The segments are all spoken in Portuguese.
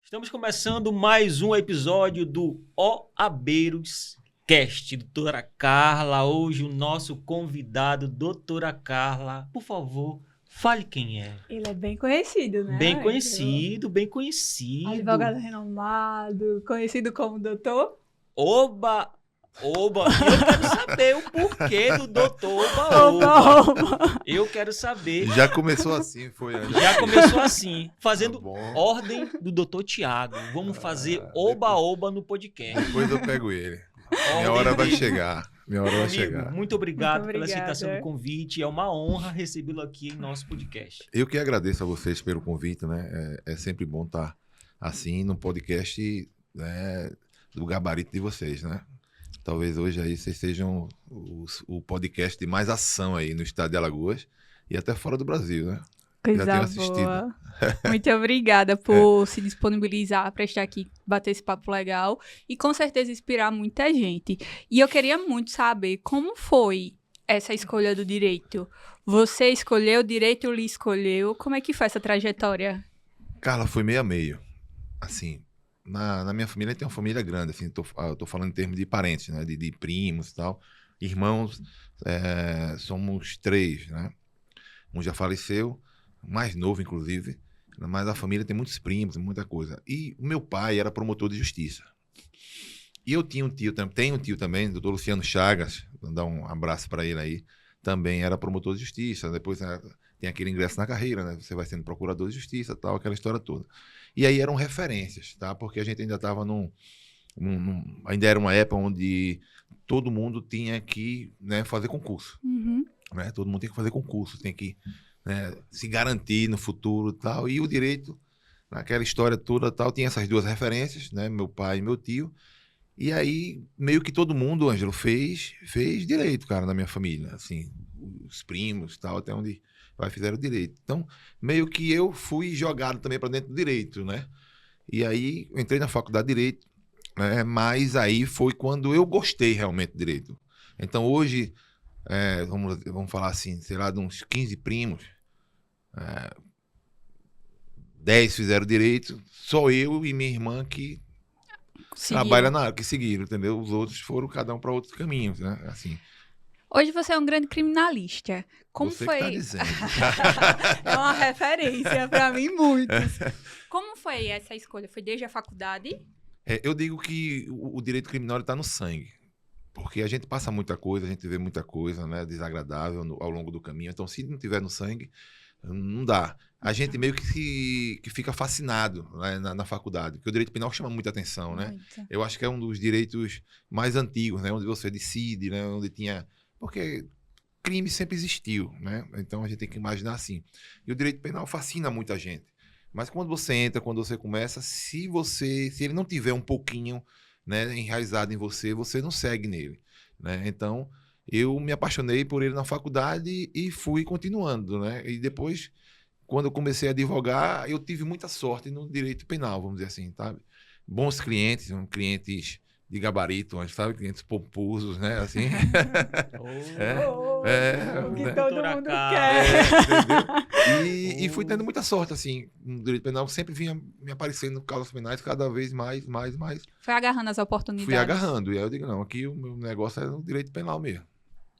Estamos começando mais um episódio do OAbeiros Cast, doutora Carla. Hoje o nosso convidado, doutora Carla. Por favor, fale quem é. Ele é bem conhecido, né? Bem conhecido, bem conhecido. Advogado renomado, conhecido como doutor. Oba! Oba! Eu quero saber o porquê do doutor Oba! Oba. Eu quero saber. Já começou assim, foi. Já começou assim, fazendo Tá bom. ordem do doutor Tiago. Vamos fazer Oba-Oba no podcast. Depois eu pego ele. Minha Ordem hora vai dele. chegar. Minha hora vai Amigo, chegar. muito obrigado Muito pela obrigada. aceitação do convite. É uma honra recebê-lo aqui em nosso podcast. Eu que agradeço a vocês pelo convite, né? É sempre bom estar assim no podcast, né, do gabarito de vocês, né? Talvez hoje aí vocês sejam o podcast de mais ação aí no estado de Alagoas e até fora do Brasil, né? Coisa tenho assistido. boa. Muito obrigada por se disponibilizar para estar aqui, bater esse papo legal e com certeza inspirar muita gente. E eu queria muito saber como foi essa escolha do direito. Você escolheu, o direito lhe escolheu. Como é que foi essa trajetória? Carla, foi meio a meio. Assim, na minha família tem uma família grande, assim, eu tô falando em termos de parentes, né? De primos e tal. Irmãos, somos 3, né? Um já faleceu, mais novo, inclusive, mas a família tem muitos primos, muita coisa. E o meu pai era promotor de justiça. E eu tinha tenho um tio também, doutor Luciano Chagas, vou dar um abraço para ele aí, também era promotor de justiça. Depois tem aquele ingresso na carreira, né? Você vai sendo procurador de justiça, tal, aquela história toda. E aí eram referências, tá? Porque a gente ainda estava ainda era uma época onde todo mundo tinha que, né, fazer concurso. Uhum. Né? Todo mundo tem que fazer concurso, tem que, né, se garantir no futuro e tal. E o direito, naquela história toda tal, tinha essas duas referências, né? Meu pai e meu tio. E aí, meio que todo mundo, Ângelo, fez direito, cara, na minha família. Assim, os primos e tal, até onde fizeram direito. Então, meio que eu fui jogado também para dentro do direito, né? E aí, eu entrei na faculdade de Direito, né? Mas aí foi quando eu gostei realmente do direito. Então, hoje, vamos falar assim, sei lá, de uns 15 primos, 10 fizeram direito, só eu e minha irmã que trabalham na área, que seguiram, entendeu? Os outros foram cada um para outros caminhos, né? Assim. Hoje você é um grande criminalista. Como Você foi? que tá dizendo. É uma referência para mim, muitos. Como foi essa escolha? Foi desde a faculdade? Eu digo que o direito criminal está no sangue. Porque a gente passa muita coisa, a gente vê muita coisa, né, desagradável ao longo do caminho. Então, se não tiver no sangue, não dá. A gente meio que fica fascinado, né, na faculdade, porque o direito penal chama muita atenção, né? Muito. Eu acho que é um dos direitos mais antigos, né, onde você decide, né, onde tinha... Porque crime sempre existiu, né? Então, a gente tem que imaginar assim. E o direito penal fascina muita gente. Mas quando você entra, quando você começa, se ele não tiver um pouquinho, né, enraizado em você, você não segue nele, né? Então, eu me apaixonei por ele na faculdade e fui continuando, né? E depois, quando eu comecei a advogar, eu tive muita sorte no direito penal, vamos dizer assim, sabe? Bons clientes, clientes de gabarito, sabe? Clientes pomposos, né? Assim. O que né? todo Doutora mundo Carla. quer. Entendeu? E fui tendo muita sorte, assim, no direito penal, sempre vinha me aparecendo causas penais cada vez mais. Foi agarrando as oportunidades. Fui agarrando. E aí eu digo, não, aqui o meu negócio é no direito penal mesmo.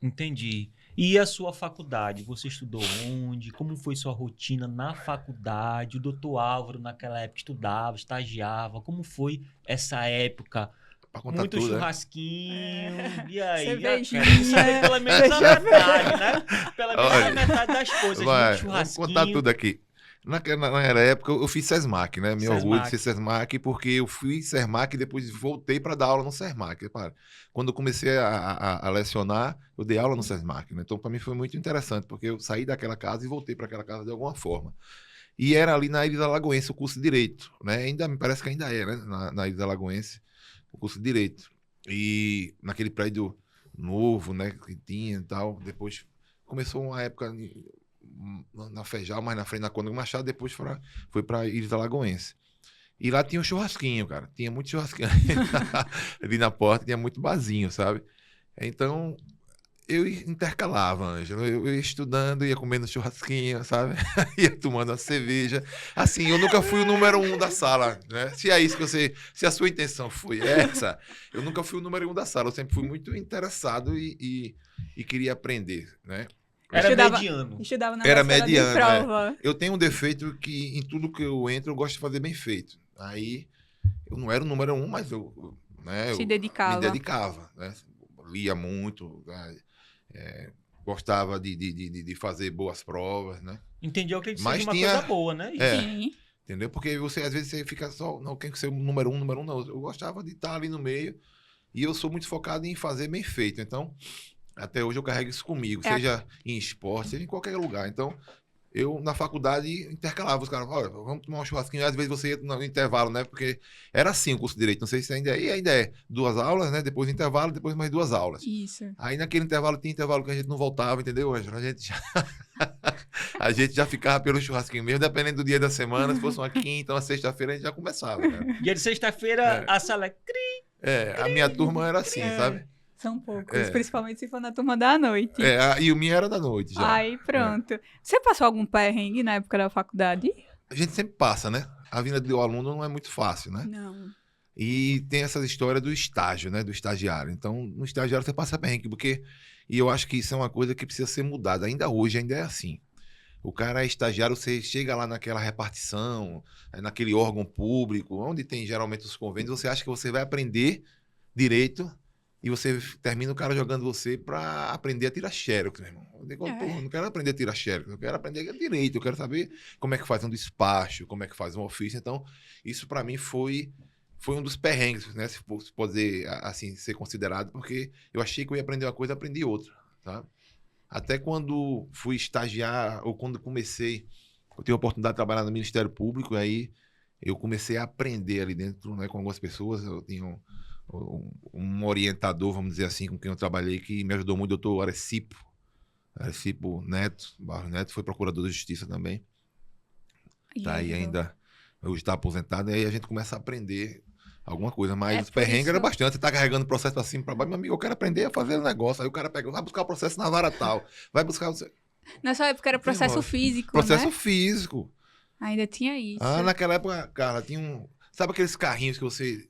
Entendi. E a sua faculdade? Você estudou onde? Como foi sua rotina na faculdade? O doutor Álvaro, naquela época, estudava, estagiava. Como foi essa época? Pra contar Muito tudo, churrasquinho. E aí? Cervejinha. Quero saber pelo menos a metade, né? Pelo menos a Olha, metade das coisas. Vai, Muito vamos churrasquinho. contar tudo aqui. Naquela época eu fiz SESMAC, né? Me orgulho de ser SESMAC, porque eu fui SESMAC e depois voltei para dar aula no SESMAC. Quando eu comecei a lecionar, eu dei aula no SESMAC, né? Então, para mim foi muito interessante, porque eu saí daquela casa e voltei para aquela casa de alguma forma. E era ali na Ilha da Lagoense o curso de Direito, né? Me parece que ainda é, né? Na Ilha da Lagoense, o curso de Direito. E naquele prédio novo, né? Que tinha e tal. Depois começou uma época na Fejal, mais na frente na Cônego Machado, depois foi para Ilha da Lagoense. E lá tinha um churrasquinho, cara. Tinha muito churrasquinho ali na porta, tinha muito barzinho, sabe? Então, eu intercalava, Ângelo. Eu ia estudando, ia comendo churrasquinho, sabe? Ia tomando uma cerveja. Assim, eu nunca fui o número 1 da sala, né? Se é isso que se a sua intenção foi essa, eu nunca fui o número 1 da sala. Eu sempre fui muito interessado e queria aprender, né? Era mediano. Estudava na Era véspera de mediano, prova. Eu tenho um defeito que em tudo que eu entro, eu gosto de fazer bem feito. Aí, eu não era o número 1, mas né, Se eu dedicava. me dedicava, né? Lia muito, né? Gostava de fazer boas provas, né? Entendi, eu acredito que Mas seja uma tinha- coisa boa, né? É. Sim. Entendeu? Porque às vezes você fica só, não, quem que ser o número 1, não. Eu gostava de estar ali no meio e eu sou muito focado em fazer bem feito. Então, até hoje eu carrego isso comigo, seja em esporte, seja em qualquer lugar. Então, eu na faculdade intercalava os caras, olha, vamos tomar um churrasquinho. Às vezes você ia no intervalo, né? Porque era assim o curso de Direito, não sei se ainda é. E ainda é 2 aulas, né? Depois intervalo, depois mais 2 aulas. Isso. Aí naquele intervalo tinha intervalo que a gente não voltava, entendeu, Ângelo? A gente já ficava pelo churrasquinho mesmo, dependendo do dia da semana. Se fosse uma quinta, uma sexta-feira, a gente já começava, né? Dia de sexta-feira, a sala é... A minha turma era assim, sabe? São poucos, É. principalmente se for na turma da noite. E o minha era da noite já. Aí pronto. Você passou algum perrengue na época da faculdade? A gente sempre passa, né? A vida do aluno não é muito fácil, né? Não. E tem essa história do estágio, né? Do estagiário. Então, no estagiário você passa perrengue, porque... E eu acho que isso é uma coisa que precisa ser mudada. Ainda hoje, ainda é assim. O cara é estagiário, você chega lá naquela repartição, naquele órgão público, onde tem geralmente os convênios, você acha que você vai aprender direito e você termina o cara jogando você para aprender a tirar xerox, meu irmão. Eu digo, pô, eu não quero aprender a tirar xerox, eu quero aprender direito, eu quero saber como é que faz um despacho, como é que faz um ofício. Então, isso para mim foi um dos perrengues, né? Se pode dizer, assim, ser considerado, porque eu achei que eu ia aprender uma coisa, aprendi outra, sabe? Até quando fui estagiar, ou quando comecei, eu tive a oportunidade de trabalhar no Ministério Público, e aí eu comecei a aprender ali dentro, né, com algumas pessoas. Eu tinha um orientador, vamos dizer assim, com quem eu trabalhei, que me ajudou muito, o doutor Arecipo Neto, Barros Neto, foi procurador de justiça também. Tá aí ainda, hoje está aposentado, e aí a gente começa a aprender alguma coisa, mas os perrengues era bastante. Você tá carregando o processo pra cima, pra baixo, meu amigo, eu quero aprender a fazer o negócio. Aí o cara pega, vai buscar o processo na vara tal, vai buscar... Nessa época era processo físico, Processo né? físico. Ainda tinha isso. Naquela época, cara, tinha Sabe aqueles carrinhos que você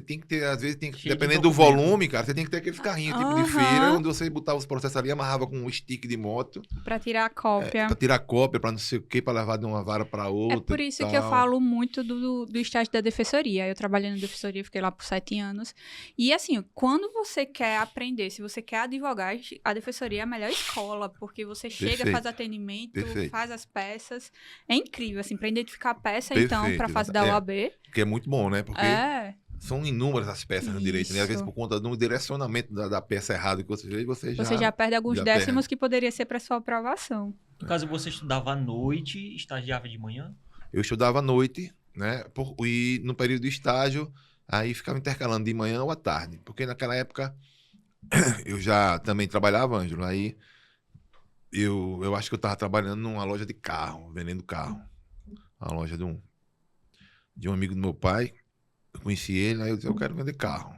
tem que ter, às vezes, Cheio dependendo de do volume, cara, você tem que ter aqueles carrinhos tipo de Aham. feira, onde você botava os processos ali, amarrava com um stick de moto, Pra tirar a cópia. pra tirar cópia, pra não sei o quê, pra levar de uma vara pra outra. É por e isso que eu tal. falo muito do estágio da defensoria. Eu trabalhei na defensoria, fiquei lá por 7 anos. E assim, quando você quer aprender, se você quer advogar, a defensoria é a melhor escola, porque você chega, Perfeito. faz atendimento, Perfeito. faz as peças. É incrível, assim, pra identificar a peça, Perfeito, então, pra fase da exato. OAB. Que é muito bom, né? Porque É, são inúmeras as peças no direito, né? Às vezes, Isso. por conta do direcionamento da peça errada que você fez, você já perde alguns já décimos que poderia ser pra sua aprovação. No caso, você estudava à noite, estagiava de manhã? Eu estudava à noite, né? E no período de estágio, aí ficava intercalando de manhã ou à tarde. Porque naquela época eu já também trabalhava, Ângelo. Aí eu acho que eu estava trabalhando numa loja de carro, vendendo carro. Uma loja de um amigo do meu pai. Eu conheci ele, aí eu disse, eu quero vender carro.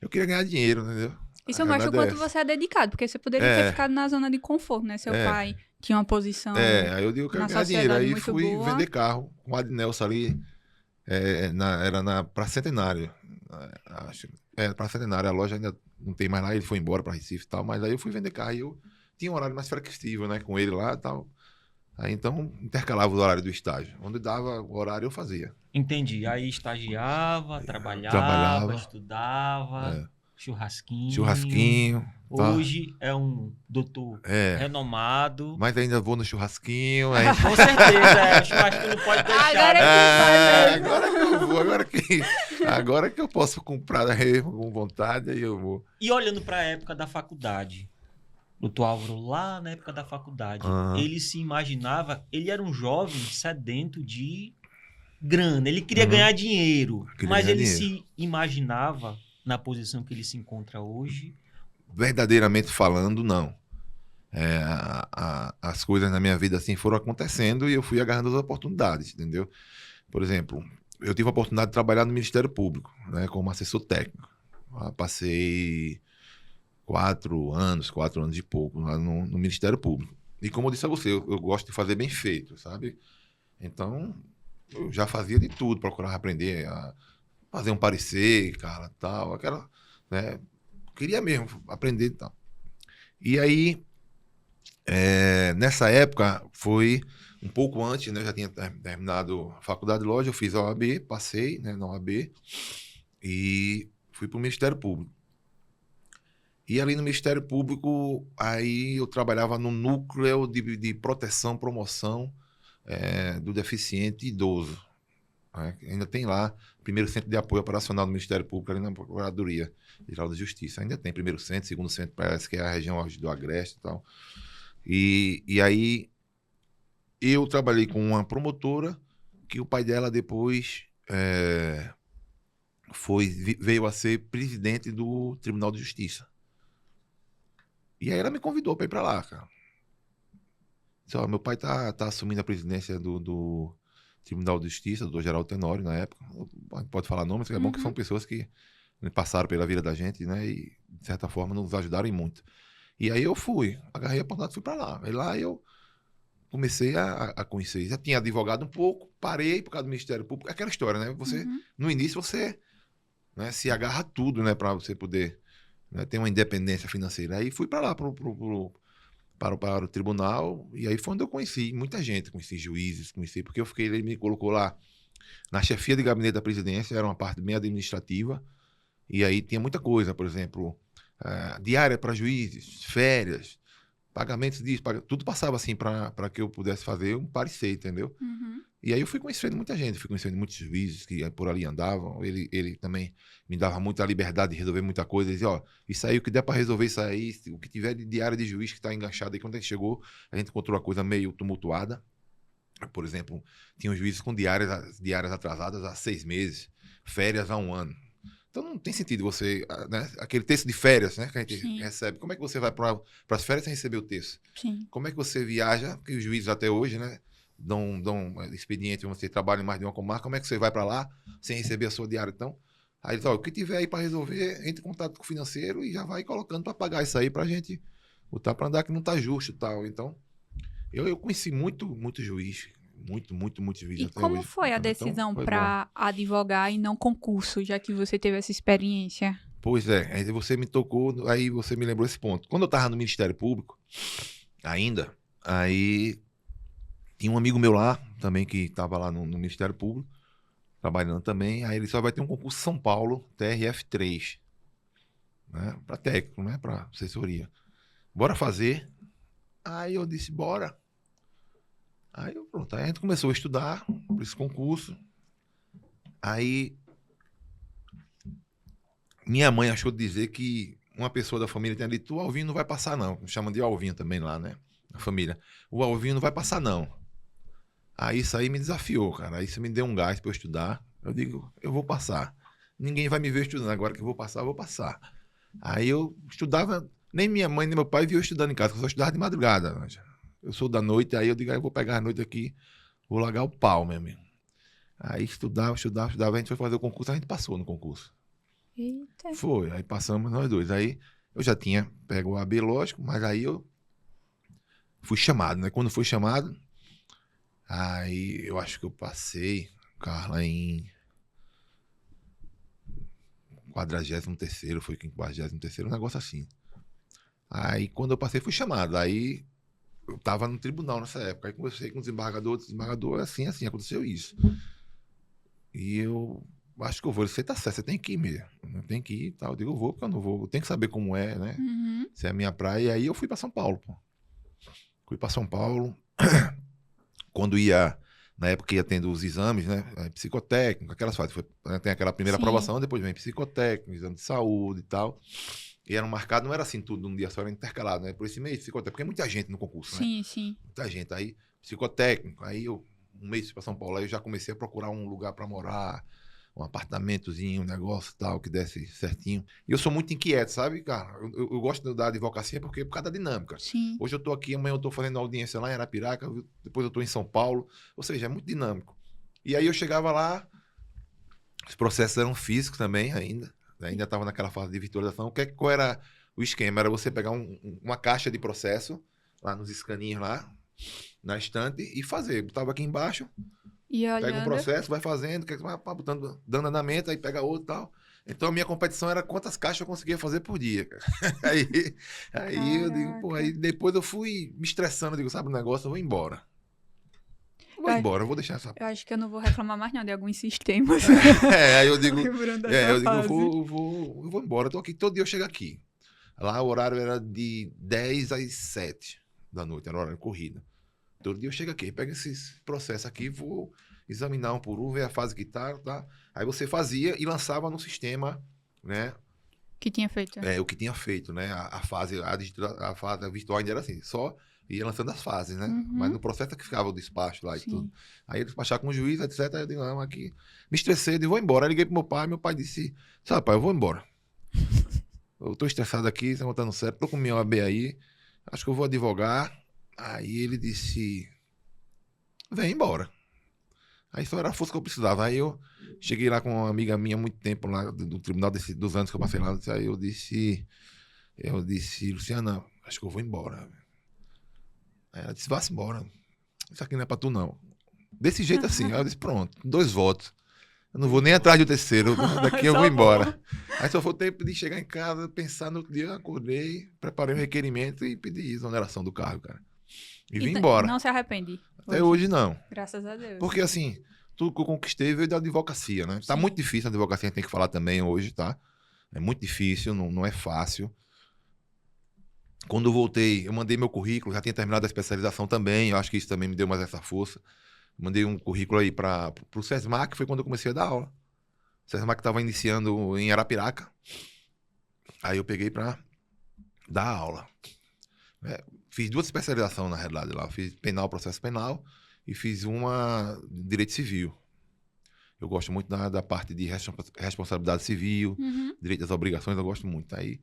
Eu queria ganhar dinheiro, entendeu? Isso A mostra o verdade quanto é você é dedicado, porque você poderia ter ficado na zona de conforto, né? Seu pai tinha uma posição... aí eu digo, eu quero na ganhar dinheiro. sociedade Aí muito fui boa. vender carro com o Adnelson ali, era na Praça Centenário. Acho. Praça Centenário, a loja ainda não tem mais lá, ele foi embora para Recife e tal, mas aí eu fui vender carro e eu tinha um horário mais flexível, né, com ele lá e tal. Aí então intercalava o horário do estágio. Onde dava o horário eu fazia. Entendi. Aí estagiava, trabalhava, Trabalhava. estudava, churrasquinho. Churrasquinho. Tá. Hoje é um doutor renomado. Mas ainda vou no churrasquinho. Aí... Com certeza, o churrasquinho não pode deixar. Agora que eu posso comprar com vontade, aí eu vou. E olhando para a época da faculdade, doutor Álvaro, lá na época da faculdade, ele se imaginava, ele era um jovem sedento de grana, ele queria ganhar dinheiro, mas ele se imaginava na posição que ele se encontra hoje? Verdadeiramente falando, não. As coisas na minha vida assim foram acontecendo e eu fui agarrando as oportunidades, entendeu? Por exemplo, eu tive a oportunidade de trabalhar no Ministério Público, né, como assessor técnico. Passei 4 anos e pouco, lá no Ministério Público. E como eu disse a você, eu gosto de fazer bem feito, sabe? Então, eu já fazia de tudo, procurava aprender a fazer um parecer, cara, tal, aquela, né? Queria mesmo aprender e tal. E aí, nessa época, foi um pouco antes, né? Eu já tinha terminado a faculdade de loja, eu fiz a OAB, passei, né, na OAB e fui para o Ministério Público. E ali no Ministério Público, aí eu trabalhava no núcleo de proteção, promoção do deficiente idoso. Né? Ainda tem lá, primeiro centro de apoio operacional do Ministério Público, ali na Procuradoria Geral da Justiça. Ainda tem primeiro centro, segundo centro, parece que é a região do Agreste e tal. E aí eu trabalhei com uma promotora que o pai dela depois veio a ser presidente do Tribunal de Justiça. E aí ela me convidou para ir para lá, cara. Disse, ó, meu pai tá assumindo a presidência do Tribunal de Justiça, do Geraldo Tenório, na época. Pode falar nomes, é bom que são pessoas que passaram pela vida da gente, né? E, de certa forma, nos ajudaram muito. E aí eu fui, agarrei a oportunidade e fui para lá. Aí lá eu comecei a conhecer. Já tinha advogado um pouco, parei por causa do Ministério Público. Aquela história, né? Você, no início, você, né, se agarra a tudo, né? Para você poder, né, ter uma independência financeira. Aí fui para lá, para o tribunal, e aí foi onde eu conheci muita gente, conheci juízes, porque ele me colocou lá na chefia de gabinete da presidência, era uma parte bem administrativa, e aí tinha muita coisa, por exemplo, diária para juízes, férias, pagamentos disso, tudo passava assim para que eu pudesse fazer um parecer, entendeu? E aí eu fui conhecendo muita gente, fui conhecendo muitos juízes que por ali andavam. Ele também me dava muita liberdade de resolver muita coisa. Ele dizia, ó, isso aí, o que der para resolver isso aí, o que tiver de diária de juiz que está enganchado aí, quando a gente chegou, a gente encontrou uma coisa meio tumultuada. Por exemplo, tinha juízes com diárias atrasadas há 6 meses, férias há 1 ano. Então não tem sentido você, né, aquele texto de férias, né, que a gente recebe. Como é que você vai para as férias sem receber o texto? Sim. Como é que você viaja, que os juízes até hoje, né, dão expediente, você trabalha em mais de uma comarca, como é que você vai para lá sem receber a sua diária? Então, aí ele diz, ó, o que tiver aí para resolver, entre em contato com o financeiro e já vai colocando para pagar isso aí para a gente botar para andar que não está justo e tal. Então, eu conheci muito juiz, muito juiz E até como hoje. foi a Então, decisão foi para advogar e não concurso, já que você teve essa experiência? Pois é, aí você me tocou, aí você me lembrou esse ponto. Quando eu estava no Ministério Público, ainda, aí tinha um amigo meu lá, também, que estava lá no Ministério Público, trabalhando também, aí ele só vai ter um concurso em São Paulo, TRF3, né, para técnico, né, para assessoria. Bora fazer? Aí eu disse, bora. Aí pronto, aí a gente começou a estudar para esse concurso. Aí minha mãe achou de dizer que uma pessoa da família tinha dito, o Alvinho não vai passar não, me chamam de Alvinho também lá, né, a família. O Alvinho não vai passar não. Aí isso aí me desafiou, cara. Aí isso me deu um gás para eu estudar. Eu digo, eu vou passar. Ninguém vai me ver estudando. Agora que eu vou passar. Aí eu estudava, nem minha mãe nem meu pai viam eu estudando em casa, porque eu só estudava de madrugada. Eu sou da noite, aí eu digo, eu vou pegar a noite aqui, vou largar o pau, meu amigo. Aí estudava, a gente foi fazer o concurso, a gente passou no concurso. Eita. Foi, aí passamos nós dois. Aí eu já tinha pego o AB, lógico, mas aí eu fui chamado, né? Quando fui chamado, aí eu acho que eu passei, Carla, em 43º, foi em 43º, um negócio assim. Aí quando eu passei, fui chamado. Aí eu tava no tribunal nessa época. Aí conversei com o desembargador, assim, aconteceu isso. E eu acho que eu vou. Você tá certo, você tem que ir mesmo. Não tem que ir e tal. Eu digo, eu vou, porque eu não vou. Eu tenho que saber como é, né? Se é a minha praia. E aí eu fui pra São Paulo, pô. Fui pra São Paulo. Quando ia, na época ia tendo os exames, né? Psicotécnico, aquelas fases. Tem aquela primeira aprovação, depois vem psicotécnico, exame de saúde e tal. E eram marcados, não era assim tudo num dia só, era intercalado, né? Por esse mês, psicotécnico, porque é muita gente no concurso, né? Sim. Muita gente. Aí, psicotécnico, aí eu, um mês para São Paulo, aí eu já comecei a procurar um lugar para morar, um apartamentozinho, um negócio tal, que desse certinho. E eu sou muito inquieto, sabe, cara? Eu gosto da advocacia por causa da dinâmica. Sim. Hoje eu tô aqui, amanhã eu tô fazendo audiência lá em Arapiraca, depois eu tô em São Paulo, ou seja, é muito dinâmico. E aí eu chegava lá, os processos eram físicos também ainda estava naquela fase de virtualização. Qual era o esquema era você pegar uma caixa de processo, lá nos escaninhos lá, na estante, e fazer. Botava aqui embaixo, E pega um olhando. processo, vai fazendo, vai botando, dando andamento, aí pega outro e tal. Então a minha competição era quantas caixas eu conseguia fazer por dia, cara. Aí eu digo, pô, aí depois eu fui me estressando, eu digo, sabe o negócio, eu vou embora. Eu vou deixar essa. Eu acho que eu não vou reclamar mais não de alguns sistemas. Aí eu digo, Lembrando dessa eu digo, fase. eu vou embora, eu tô aqui, todo dia eu chego aqui. Lá o horário era de 10 às 7 da noite, era horário de corrida. Todo dia eu chego aqui, pego esses processos aqui, vou examinar um por um, ver a fase que tá. Aí você fazia e lançava no sistema, né? Que tinha feito. O que tinha feito, né? A fase virtual ainda era assim, só ia lançando as fases, né? Uhum. Mas no processo é que ficava o despacho lá e Sim. tudo. Aí ele despachava com o juiz, etc. Aí eu digo, não, aqui. Me estressei, eu digo, vou embora. Aí liguei pro meu pai disse, sabe, pai, eu vou embora. Eu tô estressado aqui, você não tá no certo, tô com minha OAB aí, acho que eu vou advogar. Aí ele disse, vem embora. Aí só era a força que eu precisava. Aí eu cheguei lá com uma amiga minha há muito tempo lá do tribunal dos anos que eu passei lá. Aí eu disse, Luciana, acho que eu vou embora. Aí ela disse, vá-se embora. Isso aqui não é pra tu, não. Desse jeito assim. Aí eu disse, pronto, 2 votos. Eu não vou nem atrás do terceiro. Daqui eu vou embora. Aí só foi o tempo de chegar em casa, pensar no outro dia, eu acordei, preparei um requerimento e pedi exoneração do cargo, cara. E vim embora. Não se arrepende. Até hoje não. Graças a Deus. Porque assim, tudo que eu conquistei veio da advocacia, né? Tá Sim. muito difícil a advocacia, a gente tem que falar também hoje, tá? É muito difícil, não é fácil. Quando eu voltei, eu mandei meu currículo, já tinha terminado a especialização também, eu acho que isso também me deu mais essa força. Mandei um currículo aí pro SESMAC, foi quando eu comecei a dar aula. O SESMAC estava iniciando em Arapiraca. Aí eu peguei para dar aula. Fiz 2 especializações, na realidade, lá. Fiz penal, processo penal, e fiz uma de direito civil. Eu gosto muito da parte de responsabilidade civil, Uhum. direito das obrigações, eu gosto muito. Aí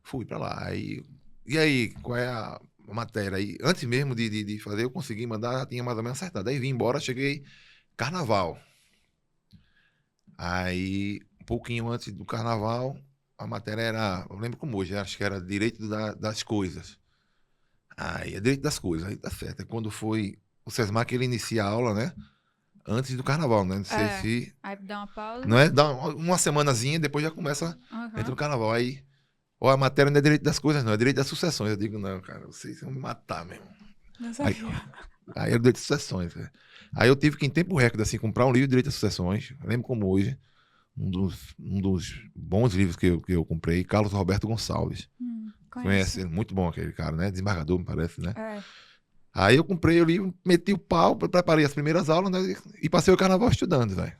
fui para lá. E aí, qual é a matéria? Aí, antes mesmo de fazer, eu consegui mandar, já tinha mais ou menos acertado. Aí vim embora, cheguei carnaval. Aí, um pouquinho antes do carnaval, a matéria era, eu lembro como hoje, acho que era direito das coisas. Aí, é direito das coisas, aí tá certo. É quando foi o SESMAC, ele inicia a aula, né? Antes do carnaval, né? Não sei se... Aí dá uma pausa. Não é? Dá uma semanazinha, depois já começa, entra no carnaval. Aí, a matéria não é direito das coisas, não, é direito das sucessões. Eu digo, não, cara, vocês vão me matar mesmo. Não Aí, sabia. aí era direito de sucessões. Né? Aí eu tive que, em tempo recorde, assim, comprar um livro de direito das sucessões. Eu lembro como hoje, um dos bons livros que eu comprei, Carlos Roberto Gonçalves. Conhece? Muito bom aquele cara, né? Desembargador, me parece, né? É. Aí eu comprei o livro, meti o pau, preparei as primeiras aulas, né? E passei o carnaval estudando, velho.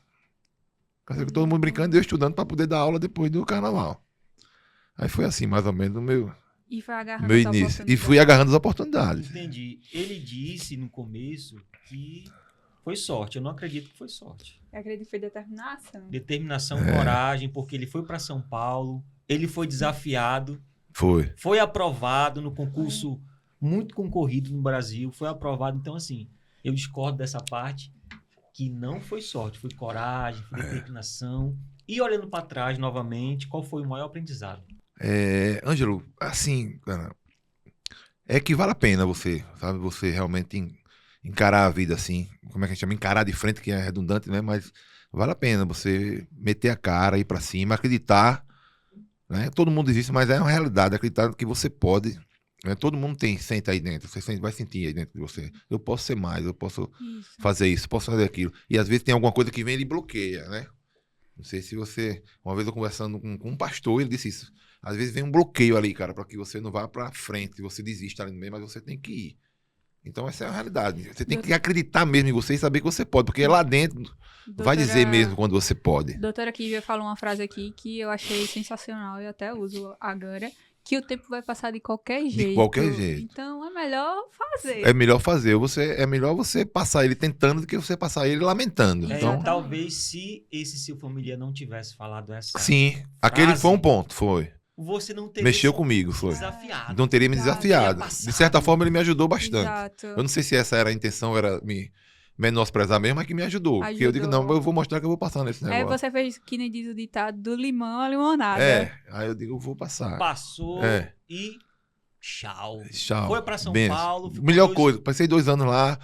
Passei todo mundo brincando e eu estudando para poder dar aula depois do carnaval. Aí foi assim, mais ou menos, o meu E foi agarrando meu as início. E oportunidades. fui agarrando as oportunidades. Entendi. Ele disse no começo que foi sorte. Eu não acredito que foi sorte. Eu acredito que foi determinação. Determinação, coragem, porque ele foi para São Paulo, ele foi desafiado, foi aprovado no concurso muito concorrido no Brasil, foi aprovado. Então, assim, eu discordo dessa parte, que não foi sorte, foi coragem, foi determinação. E olhando para trás novamente, qual foi o maior aprendizado? Ângelo, assim, cara, é que vale a pena você, sabe, você realmente encarar a vida assim, como é que a gente chama? Encarar de frente, que é redundante, né? Mas vale a pena você meter a cara, ir pra cima, acreditar, né? Todo mundo existe, mas é uma realidade, acreditar que você pode, né? Todo mundo sente aí dentro, você vai sentir aí dentro de você. Eu posso ser mais, eu posso fazer isso, posso fazer aquilo. E às vezes tem alguma coisa que vem e bloqueia, né? Não sei se você... Uma vez eu conversando com um pastor, ele disse isso. Às vezes vem um bloqueio ali, cara, para que você não vá para frente, que você desista ali no meio, mas você tem que ir. Então essa é a realidade. Você tem que acreditar mesmo em você e saber que você pode, porque lá dentro vai dizer mesmo quando você pode. Doutora Kívia falou uma frase aqui que eu achei sensacional e até uso agora, que o tempo vai passar de qualquer jeito. De qualquer jeito. Então é melhor fazer. É melhor fazer. É melhor você passar ele tentando do que você passar ele lamentando. Então, Talvez se esse seu familiar não tivesse falado essa sim, aquele foi um ponto, foi. Você não teria Mexeu comigo, foi. desafiado. Não teria me desafiado. De certa forma, ele me ajudou bastante. Exato. Eu não sei se essa era a intenção, era me menosprezar mesmo, mas que me ajudou. Porque eu digo, não, eu vou mostrar que eu vou passar nesse negócio. Você fez que nem diz o ditado, do limão à limonada. Aí eu digo, eu vou passar. Passou e tchau. Tchau. Foi pra São Benção. Paulo. ficou Melhor coisa, passei 2 anos lá,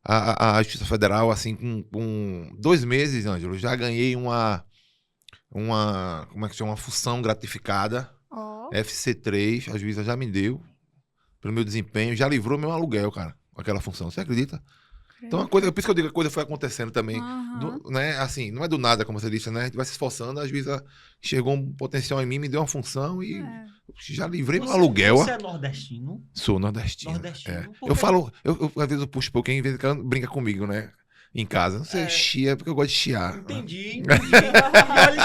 a Justiça Federal, assim, com 2 meses, Ângelo, já ganhei uma, como é que chama? Uma função gratificada, FC3, a juíza já me deu, pelo meu desempenho, já livrou meu aluguel, cara, aquela função, você acredita? Então, por isso que eu digo que a coisa foi acontecendo também, né? Assim, não é do nada, como você disse, né? A gente vai se esforçando, a juíza enxergou um potencial em mim, me deu uma função e já livrei meu aluguel. Você é nordestino? Sou nordestino. Nordestino. Eu falo, às vezes eu puxo um pouquinho, às vezes o cara brinca comigo, né? Em casa. Não sei, chia, porque eu gosto de chiar. Entendi.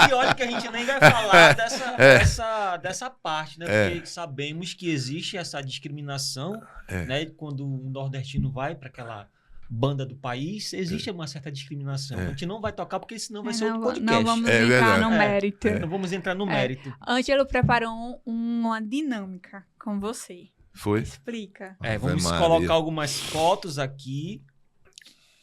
E olha que a gente nem vai falar dessa parte, né? Porque sabemos que existe essa discriminação, né? Quando um nordestino vai para aquela banda do país, existe uma certa discriminação. A gente não vai tocar porque senão vai ser outro podcast. Não vamos entrar no mérito. Não vamos entrar no mérito. Ângelo preparou uma dinâmica com você. Foi? Explica. Vamos colocar algumas fotos aqui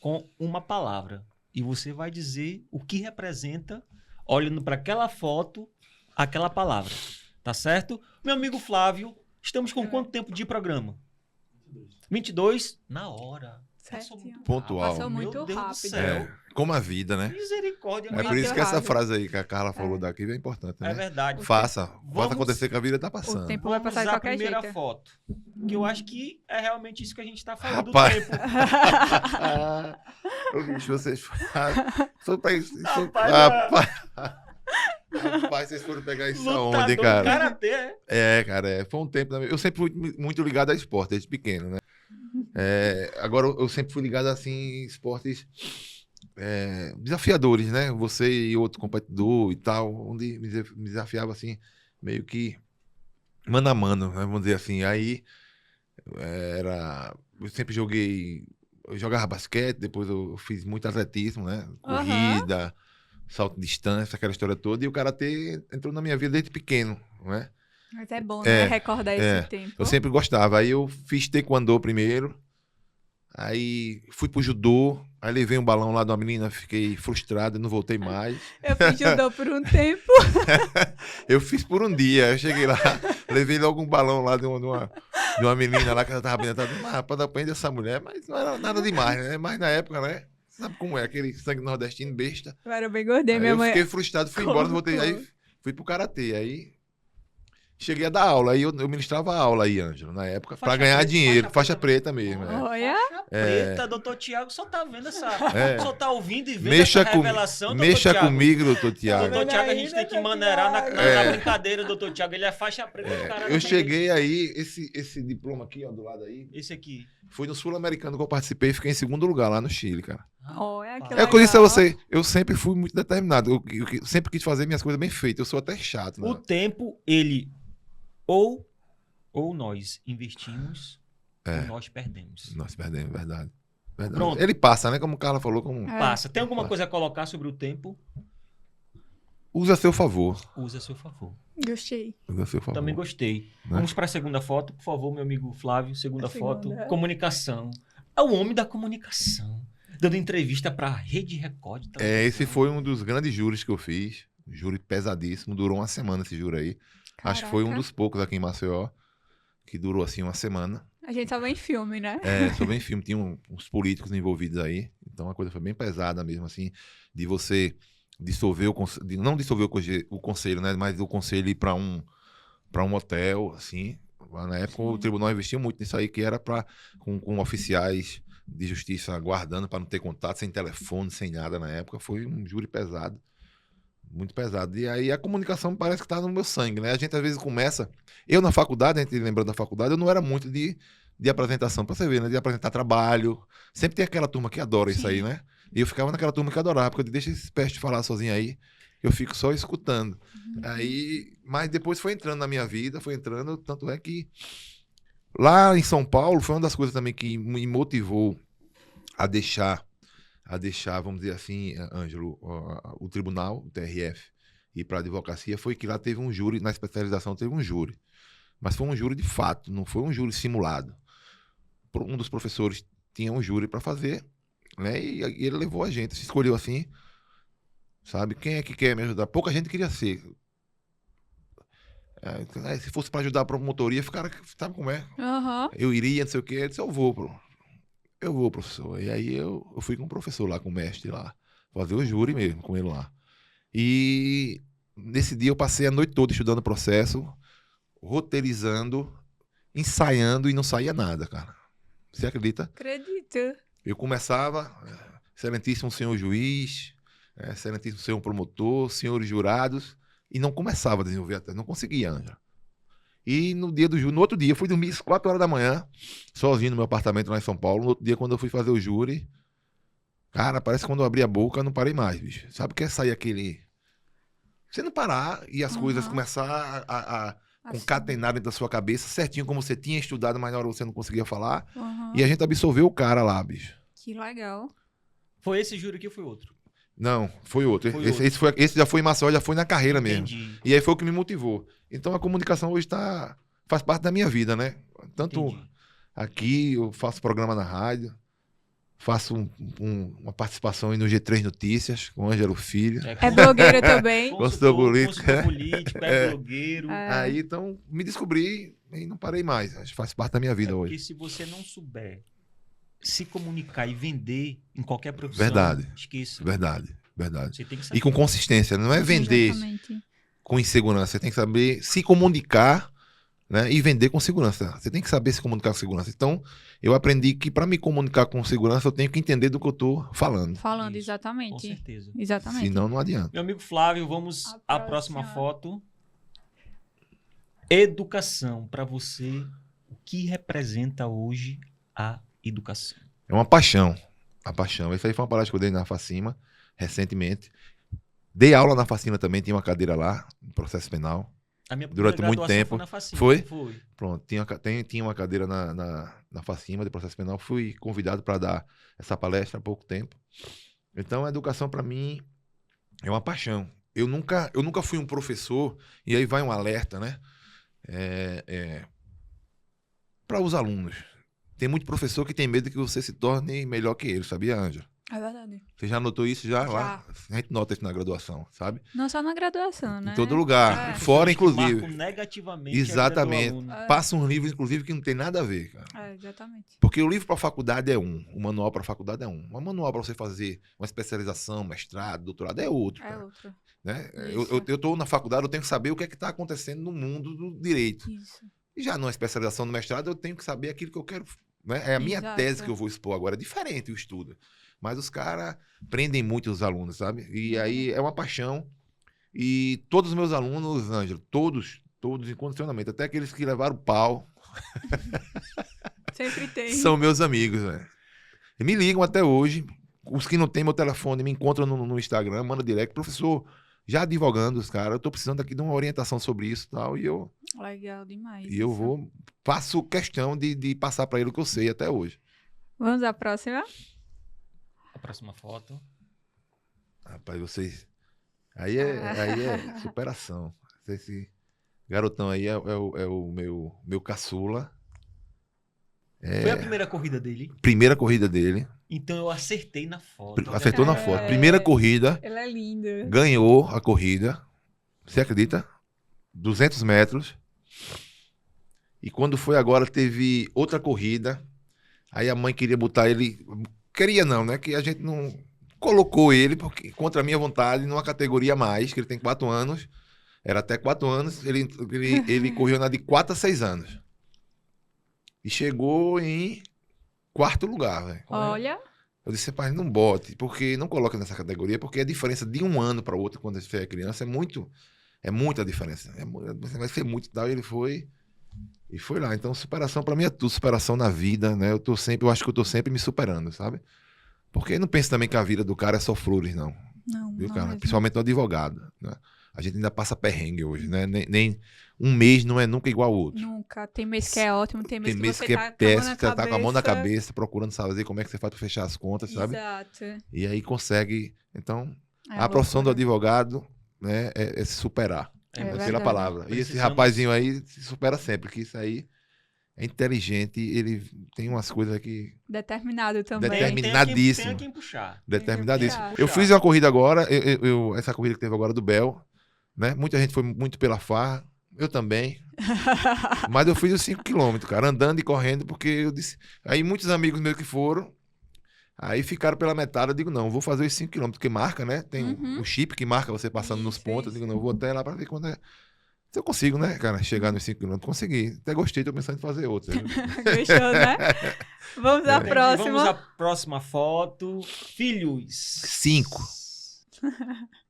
com uma palavra. E você vai dizer o que representa, olhando para aquela foto, aquela palavra. Tá certo? Meu amigo Flávio, estamos com quanto tempo de programa? 22? Na hora. Pontual. Passou muito Meu Deus rápido. do céu. Como a vida, né? Misericórdia. É por isso que essa frase aí que a Carla falou daqui é importante, né? É verdade. Faça acontecer que a vida tá passando. O tempo vai passar de a qualquer primeira jeito. foto. Que eu acho que é realmente isso que a gente tá falando Rapaz. do tempo. Ô, bicho, vocês Rapaz, vocês foram pegar isso aonde, cara? Karatê, cara, foi um tempo. Eu sempre fui muito ligado a esporte, desde pequeno, né? Agora, eu sempre fui ligado, assim, em esportes desafiadores, né? Você e outro competidor e tal, onde me desafiava, assim, meio que mano a mano, né? Vamos dizer assim. Aí, eu sempre eu jogava basquete, depois eu fiz muito atletismo, né? Corrida, salto de distância, aquela história toda. E o karatê entrou na minha vida desde pequeno, né? Mas é bom, né? Recordar esse tempo. Eu sempre gostava. Aí eu fiz taekwondo primeiro. Aí fui pro judô. Aí levei um balão lá de uma menina, fiquei frustrado, não voltei mais. Eu fiz judô por um tempo. Eu fiz por um dia. Eu cheguei lá, levei logo um balão lá de uma menina lá que ela tava bem. Rapaz, depende dessa mulher, mas não era nada demais, né? Mas na época, né? Sabe como é? Aquele sangue nordestino besta. Eu era bem gordinha, minha mãe. Eu fiquei frustrado, fui embora, não voltei. Aí fui pro karatê. Aí cheguei a dar aula. Aí eu ministrava aula aí, Ângelo, na época, pra ganhar dinheiro. Faixa preta mesmo. Olha. Faixa preta, doutor Tiago, só tá vendo essa... Só tá ouvindo e vendo Mexa essa revelação, doutor Mexa Thiago. comigo, doutor Tiago. Doutor Tiago, a gente tem que maneirar na brincadeira, doutor Tiago. Ele é faixa preta do cara. Eu cheguei aí, esse diploma aqui, ó, do lado aí. Esse aqui. Foi no Sul-Americano que eu participei e fiquei em segundo lugar lá no Chile, cara. Olha, que É o que eu disse a você, eu sempre fui muito determinado. Eu sempre quis fazer minhas coisas bem feitas. Eu sou até chato, né? O tempo, ele ou nós investimos ou nós perdemos. Nós perdemos, verdade. Pronto. Ele passa, né? Como o Carla falou. Passa. Tem alguma coisa a colocar sobre o tempo? Usa a seu favor. Usa a seu favor. Gostei. Usa a seu favor. Também gostei. Né? Vamos para a segunda foto, por favor, meu amigo Flávio. Segunda foto. segunda. Comunicação. É o homem da comunicação. Dando entrevista para a Rede Record. Esse foi um dos grandes júris que eu fiz. Júri pesadíssimo. Durou uma semana esse júri aí. Caraca. Acho que foi um dos poucos aqui em Maceió. Que durou assim uma semana. A gente só vê em filme, né? Só bem filme. Tinha uns políticos envolvidos aí. Então a coisa foi bem pesada mesmo, assim. De você dissolver o conselho. Não dissolver o conselho, né? Mas o conselho ir para um hotel, assim. Na época o tribunal investia muito nisso aí, que era com oficiais de justiça aguardando para não ter contato, sem telefone, sem nada na época. Foi um júri pesado. Muito pesado. E aí a comunicação parece que tá no meu sangue, né? A gente às vezes começa... Eu na faculdade, a gente lembrando da faculdade, eu não era muito de apresentação, pra você ver, né? De apresentar trabalho. Sempre tem aquela turma que adora isso aí, né? E eu ficava naquela turma que adorava, porque eu deixa esses pestes falar sozinho aí, eu fico só escutando. Aí, mas depois foi entrando na minha vida, foi entrando, tanto é que lá em São Paulo foi uma das coisas também que me motivou a deixar, vamos dizer assim, Ângelo, o tribunal, o TRF, ir para a advocacia, foi que lá teve um júri, na especialização teve um júri. Mas foi um júri de fato, não foi um júri simulado. Um dos professores tinha um júri para fazer, né? E ele levou a gente, se escolheu assim, sabe? Quem é que quer me ajudar? Pouca gente queria ser. Se fosse para ajudar a promotoria, ficaram, sabe como é? Aham. Eu iria, não sei o quê. Eu disse, eu vou, professor. E aí eu fui com o professor lá, com o mestre lá, fazer o júri mesmo com ele lá. E nesse dia eu passei a noite toda estudando o processo, roteirizando, ensaiando e não saía nada, cara. Você acredita? Acredito. Eu começava, excelentíssimo senhor juiz, excelentíssimo senhor promotor, senhores jurados, e não começava a desenvolver a tese, não conseguia, Ângela. E no dia do júri, no outro dia, eu fui dormir às 4 horas da manhã, sozinho no meu apartamento lá em São Paulo. No outro dia, quando eu fui fazer o júri, cara, parece que quando eu abri a boca, eu não parei mais, bicho. Sabe o que é sair aquele... Você não parar e as coisas começar a concatenar dentro da sua cabeça, certinho como você tinha estudado, mas na hora você não conseguia falar. E a gente absorveu o cara lá, bicho. Que legal. Foi esse júri aqui ou foi outro? Não, foi outro. Foi Esse já foi em Maceió, já foi na carreira mesmo. Entendi. E aí foi o que me motivou. Então a comunicação hoje faz parte da minha vida, né? Tanto Entendi. aqui, eu faço programa na rádio, faço uma participação aí no G3 Notícias, com o Ângelo Filho. É blogueira também. Consultor político. Consultor político, é blogueiro. Aí, então, me descobri e não parei mais. Acho que faz parte da minha vida Porque hoje. se você não souber se comunicar e vender em qualquer profissão, Verdade. esqueça. Verdade. Você tem que saber. E com consistência. Não é vender Exatamente. com insegurança. Você tem que saber se comunicar, né, e vender com segurança. Você tem que saber se comunicar com segurança. Então, eu aprendi que para me comunicar com segurança, eu tenho que entender do que eu estou falando. Falando, Isso, Com exatamente. certeza. Exatamente. Senão, não adianta. Meu amigo Flávio, vamos A à próxima próxima. foto. Educação. Para você, o que representa hoje a educação? É uma paixão. A paixão. Essa aí foi uma palestra que eu dei na Facima, recentemente. Dei aula na Facima também, tinha uma cadeira lá, no processo penal. A minha Durante primeira muito graduação tempo. foi na Facima. Foi? Foi. Pronto, tinha uma cadeira na Facima de processo penal. Fui convidado para dar essa palestra há pouco tempo. Então, a educação, para mim, é uma paixão. Eu nunca fui um professor, e aí vai um alerta, né? Para os alunos. Tem muito professor que tem medo que você se torne melhor que ele, sabia, Ângela? É verdade. Você já notou isso já? Já. Lá? A gente nota isso na graduação, sabe? Não só na graduação, né? Em todo lugar. É. Fora, Pessoas que inclusive. marcam negativamente Exatamente. a vida do aluno. Passa uns livros, inclusive, que não tem nada a ver, cara. É, exatamente. Porque o livro para a faculdade é um, o manual para a faculdade é um. O manual para você fazer uma especialização, mestrado, doutorado é outro. É Cara, outro. né? Isso. Eu tô na faculdade, eu tenho que saber o que é que está acontecendo no mundo do direito. Isso. E já numa especialização no mestrado, eu tenho que saber aquilo que eu quero. Né? É a minha Exato. tese que eu vou expor agora. É diferente o estudo. Mas os caras prendem muito os alunos, sabe? E aí é uma paixão. E todos os meus alunos, Ângelo, todos incondicionalmente, até aqueles que levaram pau, Sempre tem. são meus amigos, velho. E me ligam até hoje. Os que não têm meu telefone me encontram no Instagram, mandam direct. Professor, já advogando os caras, eu tô precisando aqui de uma orientação sobre isso e tal. E eu Legal demais. vou, faço questão de passar para ele o que eu sei até hoje. Vamos à próxima? A próxima foto. Rapaz, vocês. Aí é superação. Esse garotão aí é o meu caçula. Foi a primeira corrida dele. Primeira corrida dele. Então eu acertei na foto. Acertou na foto. Primeira corrida. Ela é linda. Ganhou a corrida. Você acredita? 200 metros. E quando foi agora, teve outra corrida. Aí a mãe queria botar ele... Queria não, né? Que a gente não colocou ele, porque contra a minha vontade, numa categoria a mais, que ele tem 4 anos. Era até 4 anos. Ele correu na de 4 a 6 anos. E chegou em 4º lugar, velho. Olha. Eu disse, pai, não bote, porque não coloca nessa categoria, porque a diferença de um ano para o outro, quando você é criança, é muita diferença. Vai ser muito e tal. E ele foi e foi lá. Então, superação para mim é tudo, superação na vida, né? Eu acho que eu tô sempre me superando, sabe? Porque não penso também que a vida do cara é só flores, não. Não, Viu, não cara? mesmo. Principalmente do advogado, né? A gente ainda passa perrengue hoje, né? Nem um mês não é nunca igual ao outro. Nunca. Tem mês que é ótimo, tem mês Tem que mês você que tá é péssimo, com a você tá com a mão na cabeça. cabeça, procurando saber como é que você faz para fechar as contas, sabe? Exato. E aí consegue. Então, É a profissão do loucura. advogado, né, é se superar. É Pela verdade. palavra. E esse Precisamos- rapazinho aí se supera sempre, que isso aí é inteligente, ele tem umas coisas que... Determinado também. Determinadíssimo. Tem a quem puxar. Determinadíssimo. puxar. Eu fiz uma corrida agora, essa corrida que teve agora do Bel, né? Muita gente foi muito pela farra, eu também. Mas eu fiz os 5 quilômetros, cara, andando e correndo, porque eu disse... Aí muitos amigos meus que foram, aí ficaram pela metade, eu digo, não, vou fazer os 5 quilômetros, porque marca, né? Tem o chip que marca você passando nos pontos, eu digo, não, vou até lá pra ver quando é... Se eu consigo, né, cara, chegar nos 5 quilômetros, consegui. Até gostei, tô pensando em fazer outra. Gostou, né? Vamos à próxima. Vamos à próxima foto. Filhos. 5.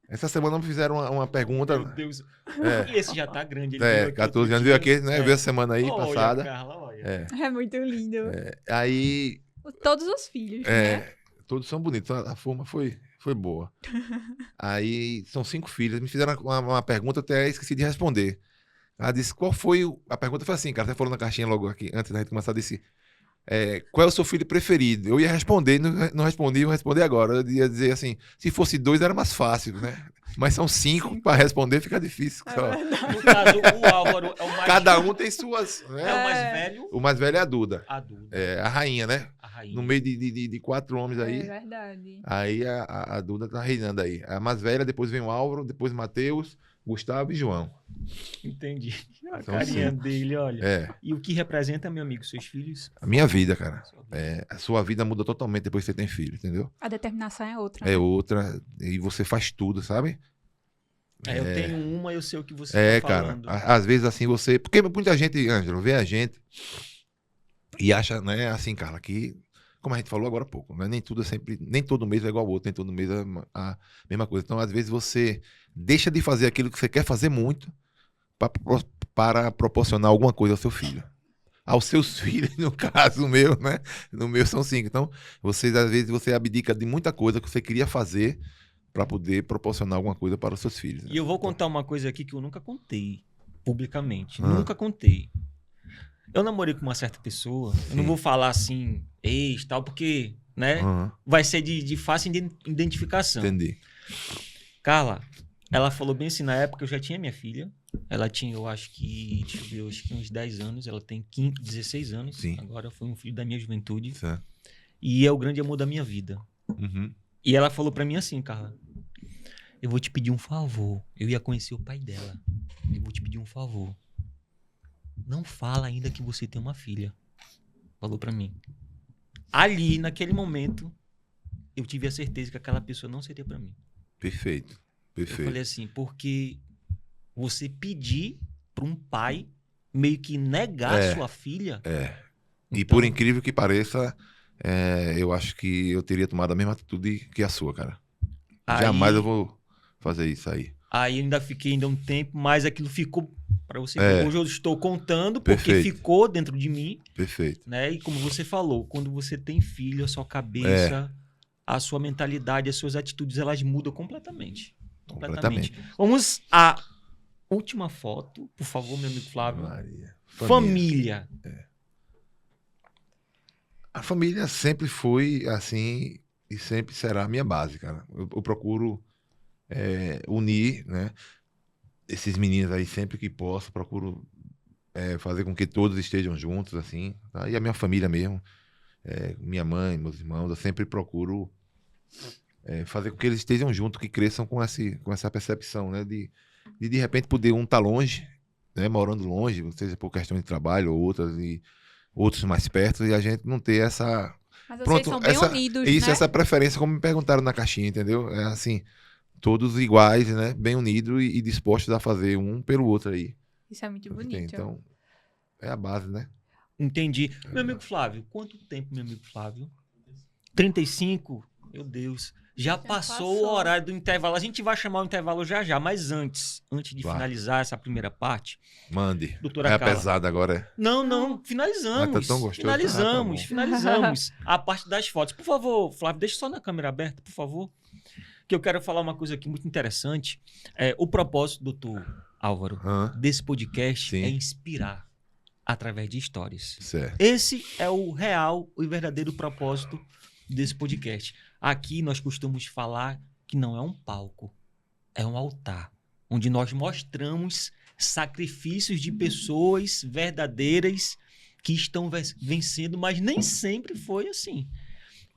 Essa semana me fizeram uma pergunta. Meu Deus. É. E esse já tá grande. Ele veio aqui 14 outro anos, dia. viu aqui, né? Viu a semana aí, Olha, passada. Carla, olha. É. É muito lindo. Aí, Todos os filhos, né? todos são bonitos. A forma foi boa. Aí, são 5 filhos. Me fizeram uma pergunta, até esqueci de responder. Ela disse, qual foi A pergunta foi assim, cara, você falou na caixinha logo aqui, antes da gente começar, disse, qual é o seu filho preferido? Eu ia responder, não respondi, vou responder agora. Eu ia dizer assim, se fosse 2 era mais fácil, né? Mas são 5 para responder, fica difícil. No caso, o Álvaro é o mais... Cada um tem suas... É Né? o mais velho. O mais velho é a Duda. A Duda. É a rainha, né? A rainha. No meio de 4 homens É aí. verdade. Aí a Duda tá reinando aí. A mais velha, depois vem o Álvaro, depois Matheus, Gustavo e João. Entendi. A Então, carinha sim. dele, olha. É, E o que representa, meu amigo, seus filhos? a minha vida, cara. Sua vida. A sua vida muda totalmente depois que você tem filho, entendeu? A determinação é outra. É outra, e você faz tudo, sabe? Eu tenho uma, eu sei o que você tá Cara, falando. às vezes assim você... Porque muita gente, Ângelo, vê a gente e acha, né, assim, Carla, que, como a gente falou agora há pouco, né, nem tudo é sempre, nem todo mês é igual ao outro, nem todo mês é a mesma coisa. Então, às vezes você deixa de fazer aquilo que você quer fazer muito para proporcionar alguma coisa ao seu filho. Aos seus filhos, no caso meu, né? No meu são 5. Então, às vezes você abdica de muita coisa que você queria fazer para poder proporcionar alguma coisa para os seus filhos. Né? E eu vou contar uma coisa aqui que eu nunca contei publicamente. Ah. Nunca contei. Eu namorei com uma certa pessoa. Eu não Sim. vou falar assim, ex, tal, porque, né? Aham, Vai ser de fácil identificação. entendi. Carla, ela falou bem assim, na época eu já tinha minha filha. Ela tinha, eu acho que, deixa eu ver, eu acho que uns 10 anos. Ela tem 16 anos. Sim. Agora foi um filho da minha juventude. Certo. E é o grande amor da minha vida. Uhum. E ela falou pra mim assim, Carla, eu vou te pedir um favor. Eu ia conhecer o pai dela. Eu vou te pedir um favor. Não fala ainda que você tem uma filha. Falou pra mim. Ali, naquele momento, eu tive a certeza que aquela pessoa não seria pra mim. Perfeito. Eu Perfeito. falei assim, porque você pedir pra um pai meio que negar a sua filha... E então, por incrível que pareça, eu acho que eu teria tomado a mesma atitude que a sua, cara. aí- Jamais eu vou fazer isso aí. Aí ainda fiquei ainda um tempo, mas aquilo ficou pra você. É. Hoje eu estou contando porque Perfeito. ficou dentro de mim. Perfeito. Né? E como você falou, quando você tem filho, a sua cabeça, a sua mentalidade, as suas atitudes, elas mudam completamente. Completamente. Vamos à última foto, por favor, meu amigo Flávio. Maria. Família. A família sempre foi assim e sempre será a minha base, cara. Eu procuro unir, né? Esses meninos aí sempre que posso, procuro fazer com que todos estejam juntos, assim. Tá? E a minha família mesmo, minha mãe, meus irmãos, eu sempre procuro fazer com que eles estejam juntos, que cresçam com essa percepção, né? De repente poder um estar longe, né? Morando longe, seja por questão de trabalho ou outros mais perto, e a gente não ter essa... Mas vocês são bem unidos, Isso, né? essa preferência, como me perguntaram na caixinha, entendeu? É assim, todos iguais, né? Bem unidos e dispostos a fazer um pelo outro aí. Isso é muito bonito. Então, é a base, né? Entendi. Meu amigo Flávio, quanto tempo, meu amigo Flávio? 35? Meu Deus. Já passou o horário do intervalo. A gente vai chamar o intervalo já já, mas antes de Vai. finalizar essa primeira parte, Mande. doutora É Carla. pesado agora, Não, finalizamos. Ah, tá tão gostoso. Finalizamos, Ah, tá bom. finalizamos a parte das fotos. Por favor, Flávio, deixa só na câmera aberta, por favor. Que eu quero falar uma coisa aqui muito interessante. O propósito, doutor Álvaro, desse podcast Sim. é inspirar através de histórias. Certo. Esse é o real e verdadeiro propósito desse podcast. Aqui nós costumamos falar que não é um palco, é um altar, onde nós mostramos sacrifícios de pessoas verdadeiras que estão vencendo, mas nem sempre foi assim.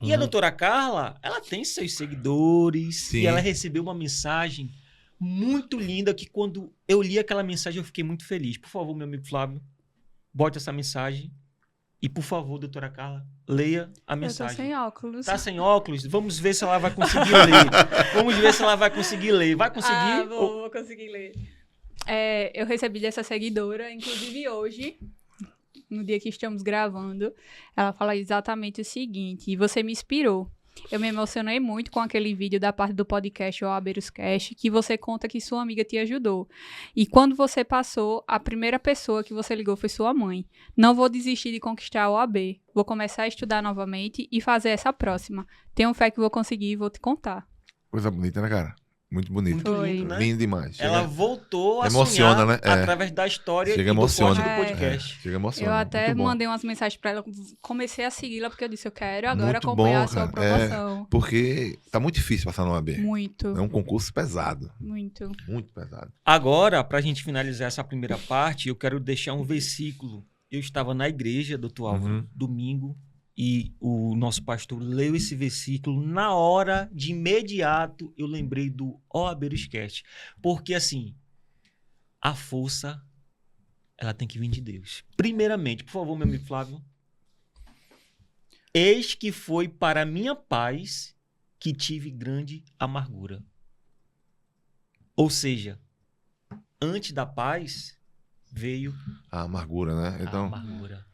E a Uhum. doutora Carla, ela tem seus seguidores Sim. e ela recebeu uma mensagem muito linda que quando eu li aquela mensagem eu fiquei muito feliz. Por favor, meu amigo Flávio, bote essa mensagem e, por favor, doutora Carla, leia a Eu tô mensagem. sem óculos. Tá sem óculos? Vamos ver se ela vai conseguir ler. Vamos ver se ela vai conseguir ler. Vai conseguir? Ah, vou conseguir ler. Eu recebi dessa seguidora, inclusive hoje, no dia que estamos gravando, ela fala exatamente o seguinte: você me inspirou. Eu me emocionei muito com aquele vídeo da parte do podcast O Abeiros Cast, que você conta que sua amiga te ajudou. E quando você passou, a primeira pessoa que você ligou foi sua mãe. Não vou desistir de conquistar a OAB. Vou começar a estudar novamente e fazer essa próxima. Tenho fé que vou conseguir e vou te contar. Coisa bonita, né, cara? Muito bonito. Muito Foi. lindo, né? Lindo demais. Ela voltou a Emociona, sonhar né? É. através da história Chega e do emociona. corte do É. podcast. Chega emociona. Eu até Muito bom. mandei umas mensagens pra ela, comecei a segui-la porque eu disse, eu quero agora Muito acompanhar bom, a sua cara. aprovação. Porque tá muito difícil passar no AB. Muito, É um concurso pesado. muito. Muito pesado. Agora, para a gente finalizar essa primeira parte, eu quero deixar um versículo. Eu estava na igreja, doutor Álvaro, Uhum. domingo, e o nosso pastor leu esse versículo. Na hora, de imediato, eu lembrei do Ó Abeiros Cast. Porque, assim, a força, ela tem que vir de Deus. Primeiramente, por favor, meu amigo Flávio. Eis que foi para minha paz que tive grande amargura. Ou seja, antes da paz veio A amargura, né? a Então, amargura.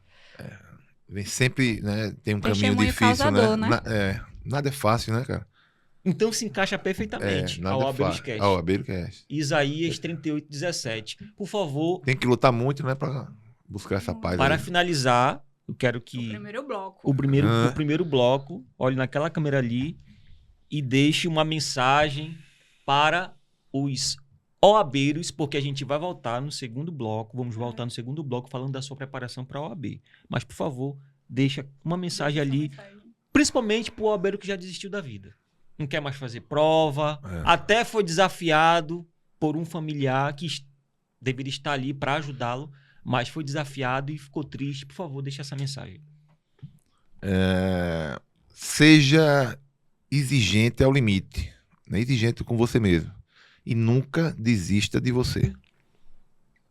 vem sempre, né? Tem um caminho Testemunho difícil, causador, né? né? Nada é fácil, né, cara? Então se encaixa perfeitamente ao Nada é Abeiros fácil. Cast. Ao Abeiros Cast. Isaías 38:17. Por favor, Tem que lutar muito, né, pra buscar essa paz. para aí. finalizar, eu quero O que primeiro bloco. o Ah. primeiro bloco olhe naquela câmera ali e deixe uma mensagem para os OABeiros, porque a gente vai voltar no segundo bloco. Vamos voltar no segundo bloco falando da sua preparação para a OAB. Mas, por favor, deixa uma mensagem ali, principalmente para o OABeiro que já desistiu da vida. Não quer mais fazer prova, É. até foi desafiado por um familiar que deveria estar ali para ajudá-lo, mas foi desafiado e ficou triste. Por favor, deixa essa mensagem. Seja exigente ao limite, né? Exigente com você mesmo. E nunca desista de você.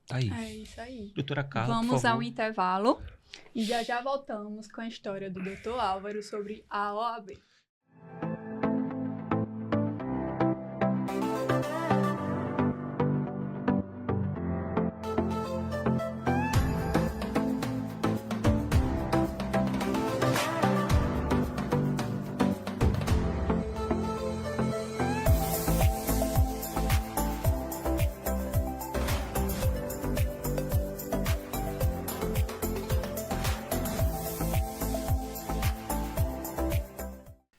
Tá aí. É isso aí. Doutora Carla, por Vamos favor. ao intervalo e já voltamos com a história do Dr. Álvaro sobre a OAB.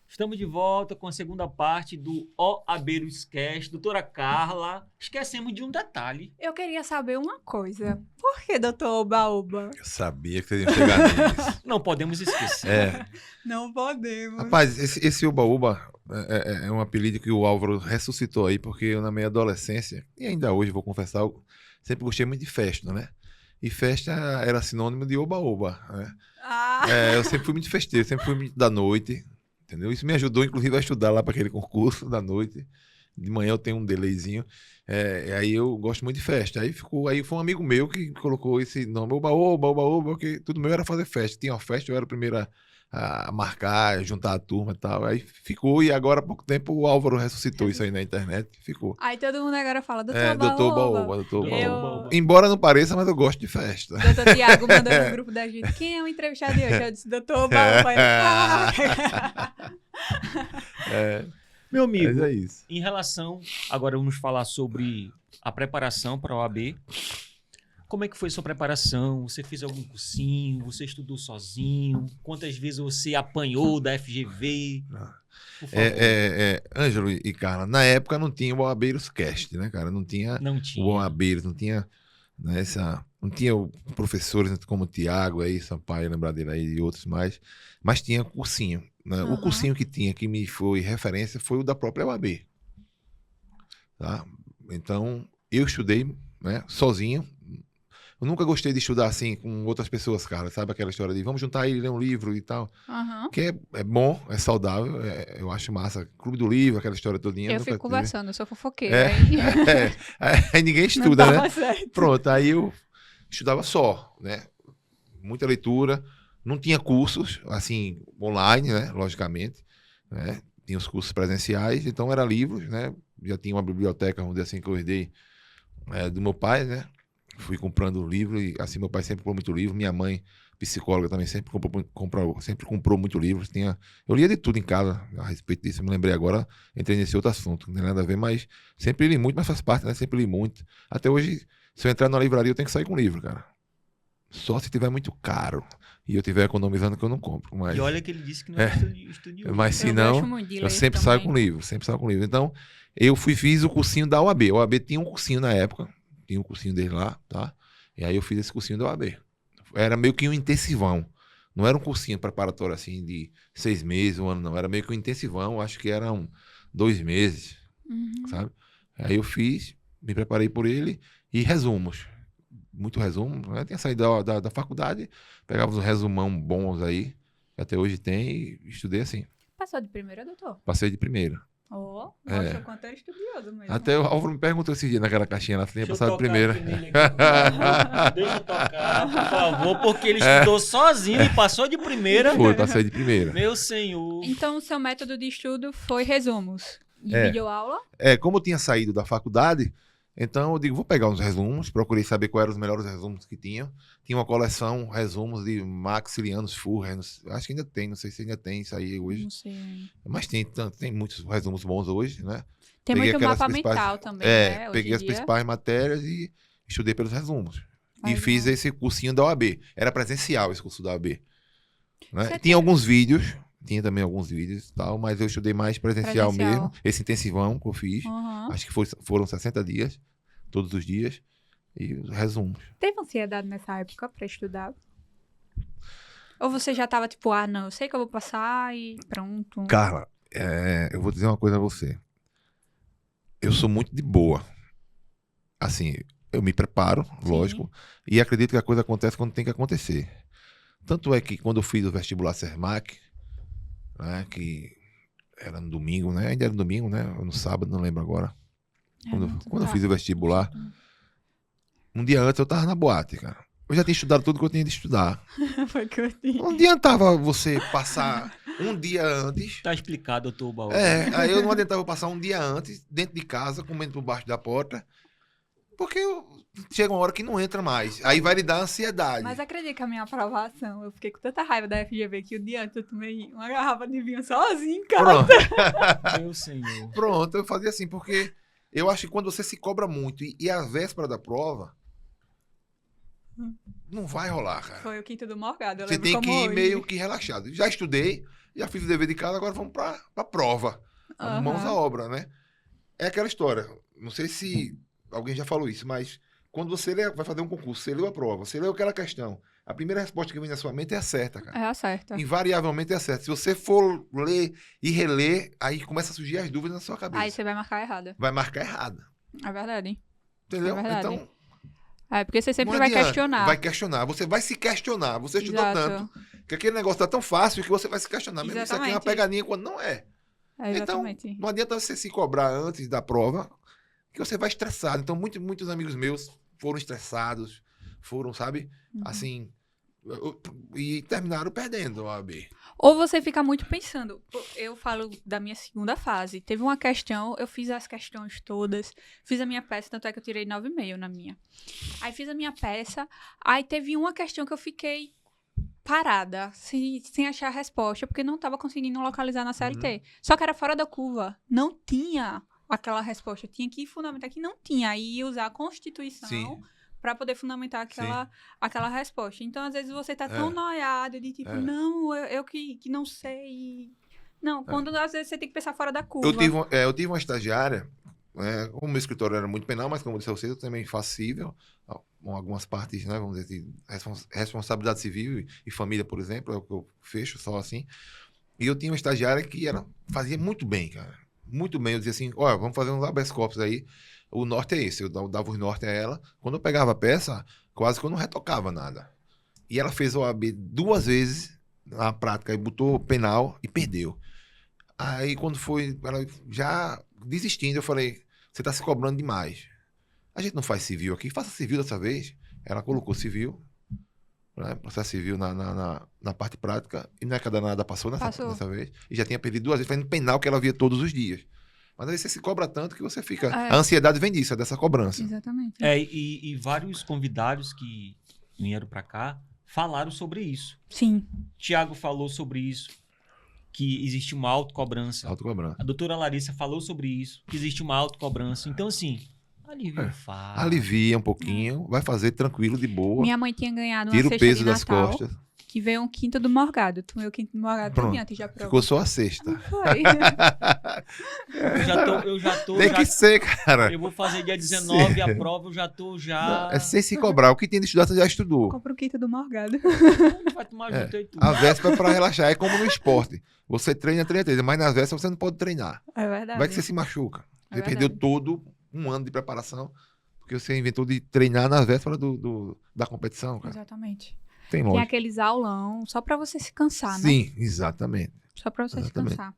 Estamos de volta com a segunda parte do O Abeiros Cast. Doutora Carla, esquecemos de um detalhe. Eu queria saber uma coisa. Por que Dr. Oba-Oba? Eu sabia que vocês iam chegar nisso. Não podemos esquecer. É. Não podemos. Rapaz, esse Uba-Uba é um apelido que o Álvaro ressuscitou aí, porque eu, na minha adolescência, e ainda hoje, vou confessar, eu sempre gostei muito de festa, né? E festa era sinônimo de Oba-Oba, né? Ah, Eu sempre fui muito festeiro, sempre fui muito da noite, entendeu? Isso me ajudou, inclusive, a estudar lá para aquele concurso da noite. De manhã eu tenho um delayzinho. Aí eu gosto muito de festa. Aí foi um amigo meu que colocou esse nome, Oba-Oba, Oba-Oba, porque tudo meu era fazer festa. Tinha uma festa, eu era o primeiro a marcar, juntar a turma e tal. Aí ficou, e agora há pouco tempo o Álvaro ressuscitou isso aí na internet. Ficou. aí todo mundo agora fala Dr. Doutor Oba-Oba. Oba-Oba, doutor Eu- Oba-Oba. Embora não pareça, mas eu gosto de festa. Dr. Tiago mandou no grupo da gente. Quem é o entrevistado de hoje? Eu disse, Dr. Oba-Oba. Ele, "Ah." Meu amigo, Mas é isso. em relação... Agora vamos falar sobre a preparação para a OAB. Como é que foi sua preparação? Você fez algum cursinho? Você estudou sozinho? Quantas vezes você apanhou da FGV? Por favor. Ângelo e Carla, na época não tinha o Abeiros Cast, né, cara? Não tinha Não tinha. o Abeiros, não tinha, né, não tinha professores como o Tiago aí, Sampaio, lembrar dele aí e outros mais, mas tinha cursinho, né? O Aham. cursinho que tinha, que me foi referência, foi o da própria UAB. Tá? Então, eu estudei, né, sozinho. Eu nunca gostei de estudar assim com outras pessoas, cara. Sabe aquela história de vamos juntar aí, ler um livro e tal. Aham. Que é bom, é saudável, eu acho massa. Clube do Livro, aquela história todinha. Eu nunca fico tive. conversando, eu sou fofoqueira. É. Aí Aí ninguém não estuda, né? tava certo. Pronto, aí eu estudava só, né? Muita leitura. Não tinha cursos, assim, online, né? Logicamente. Né? Tinha os cursos presenciais, então era livros, né? Já tinha uma biblioteca, vamos dizer assim, que eu herdei do meu pai, né? Fui comprando livro e assim meu pai sempre comprou muito livro, minha mãe psicóloga também sempre comprou muito livro. Eu lia de tudo em casa a respeito disso. Eu me lembrei agora, entrei nesse outro assunto, não tem nada a ver, mas sempre li muito, mas faz parte, né? Sempre li muito. Até hoje, se eu entrar na livraria, eu tenho que sair com livro, cara. Só se tiver muito caro e eu estiver economizando que eu não compro. Mas, E olha que ele disse que não é estudioso. mas se Eu não, gosto muito de eu ler sempre também. saio com livro, sempre saio com livro. Então, eu fiz o cursinho da OAB. A OAB tinha um cursinho na época, tinha um cursinho dele lá, tá? E aí eu fiz esse cursinho da OAB. Era meio que um intensivão. Não era um cursinho preparatório assim de 6 meses, um ano, não. Era meio que um intensivão, acho que eram 2 meses, Uhum. sabe? Aí eu fiz, me preparei por ele e resumos. Muito resumo. Né? Tinha saído da faculdade, pegava uns resumão bons aí, que até hoje tem, e estudei assim. Passou de primeira, doutor? Passei de primeira. Oh, É. mostra o quanto é estudioso mesmo. Até o Álvaro me perguntou esse dia naquela caixinha lá, se tinha Deixa eu passado de tocar primeira. aqui nele aqui. Deixa eu tocar, por favor, porque ele estudou sozinho e passou de primeira. Foi, passei de primeira. Meu senhor. Então, o seu método de estudo foi resumos. E É. videoaula? Como eu tinha saído da faculdade, então eu digo, vou pegar uns resumos, procurei saber quais eram os melhores resumos que tinham. Tinha uma coleção, resumos de Maxilianos Furrer, acho que ainda tem, não sei se ainda tem isso aí hoje. Não sei. Mas tem muitos resumos bons hoje, né? Tem Peguei muito aquelas mapa principais- mental também, né? Hoje peguei em as dia. principais matérias e estudei pelos resumos. E Legal. fiz esse cursinho da OAB. Era presencial esse curso da OAB. Né? Você Tinha tem- alguns vídeos, tinha também alguns vídeos e tal, mas eu estudei mais presencial Presencial. mesmo. Esse intensivão que eu fiz. Aham. Acho que foram 60 dias, todos os dias. E os resumos. Teve ansiedade nessa época pra estudar? Ou você já tava tipo, ah, não, eu sei que eu vou passar e pronto. Carla, eu vou dizer uma coisa a você. Eu sou muito de boa. Assim, eu me preparo, Sim. lógico, e acredito que a coisa acontece quando tem que acontecer. Tanto é que quando eu fiz o vestibular Sermac, né, que era no domingo, né? Ainda era no domingo, né? Ou no sábado, não lembro agora. Quando eu fiz o vestibular, um dia antes eu tava na boate, cara. Eu já tinha estudado tudo que eu tinha de estudar. Foi que eu tinha. Não adiantava você passar um dia antes. Tá explicado, doutor Baú. Aí eu não adiantava eu passar um dia antes, dentro de casa, comendo por baixo da porta, porque chega uma hora que não entra mais. Aí vai lhe dar ansiedade. Mas acredita que a minha aprovação, eu fiquei com tanta raiva da FGV que o dia antes eu tomei uma garrafa de vinho sozinho, cara. Pronto, Meu senhor. pronto, eu fazia assim, porque eu acho que quando você se cobra muito e a véspera da prova, não vai rolar, cara. Foi o quinto do Morgado, eu Você lembro tem como que ir hoje. meio que relaxado. Já estudei, já fiz o dever de casa, agora vamos pra prova. Mãos à obra, né? É aquela história. Não sei se alguém já falou isso, mas quando você vai fazer um concurso, você leu a prova, você leu aquela questão, a primeira resposta que vem na sua mente é a certa, cara. É a certa. Invariavelmente é a certa. Se você for ler e reler, aí começa a surgir as dúvidas na sua cabeça. Aí você vai marcar errada. Vai marcar errada. É verdade. Entendeu? É verdade. Então, É, porque você sempre não vai adianta. questionar. Vai questionar. Você vai se questionar. Você estudou Exato. tanto que aquele negócio tá tão fácil que você vai se questionar. Mesmo isso aqui é uma Exatamente. pegadinha quando não é. É, Então, exatamente. não adianta você se cobrar antes da prova, que você vai estressado. Então, muitos amigos meus foram estressados, foram, sabe, assim, e terminaram perdendo a OAB. Ou você fica muito pensando. Eu falo da minha segunda fase. Teve uma questão, eu fiz as questões todas, fiz a minha peça, tanto é que eu tirei 9,5 na minha. Aí fiz a minha peça, aí teve uma questão que eu fiquei parada, sem achar a resposta, porque não estava conseguindo localizar na CLT. Só que era fora da curva. Não tinha aquela resposta. Tinha que fundamentar que não tinha. Aí ia usar a Constituição Sim. para poder fundamentar aquela resposta. Então, às vezes, você tá tão noiado de tipo, não, eu que não sei. Não, quando às vezes você tem que pensar fora da curva. Eu tive uma estagiária, o meu escritório era muito penal, mas como eu disse a vocês, eu também faço cível, com algumas partes, né, vamos dizer assim, responsabilidade civil e família, por exemplo, é o que eu fecho só assim. E eu tinha uma estagiária que fazia muito bem, cara. muito bem. Eu dizia assim, olha, vamos fazer uns habeas corpus aí. O norte é esse. Eu dava os norte a ela. Quando eu pegava a peça, quase que eu não retocava nada. E ela fez o OAB 2 vezes na prática, e botou penal e perdeu. Aí quando foi, ela já desistindo, eu falei, você tá se cobrando demais. A gente não faz civil aqui, faça civil dessa vez. Ela colocou civil, né, processo civil na parte prática, e não é que a danada passou nessa vez, e já tinha perdido 2 vezes, fazendo penal que ela via todos os dias. Mas aí você se cobra tanto que você fica... A ansiedade vem disso, é dessa cobrança. Exatamente. E vários convidados que vieram para cá falaram sobre isso. Sim. Tiago falou sobre isso, que existe uma autocobrança. Autocobrança. A doutora Larissa falou sobre isso, que existe uma autocobrança. Então, assim, alivia o fardo. Alivia um pouquinho, vai fazer tranquilo, de boa. Minha mãe tinha ganhado uma Tira o cesta peso de das Natal, costas. que veio um quinto do morgado. Tu veio o quinto do morgado Pronto. também antes da prova. Ficou só a sexta. Foi. Eu já tô. Tem que ser, cara. Eu vou fazer dia 19 a prova, eu já tô já. Não, é sem se cobrar. O que tem de estudar, você já estudou. Compra o quinto do morgado. Vai tomar É. junto aí tudo. A véspera é pra relaxar. É como no esporte. Você treina, mas na véspera você não pode treinar. É verdade. Vai que você se machuca. É Você verdade. perdeu todo um ano de preparação porque você inventou de treinar na véspera da competição, cara. Exatamente. Tem Tem lógica. aqueles aulão só pra você se cansar, né? Sim, exatamente. Só pra você Exatamente. se cansar.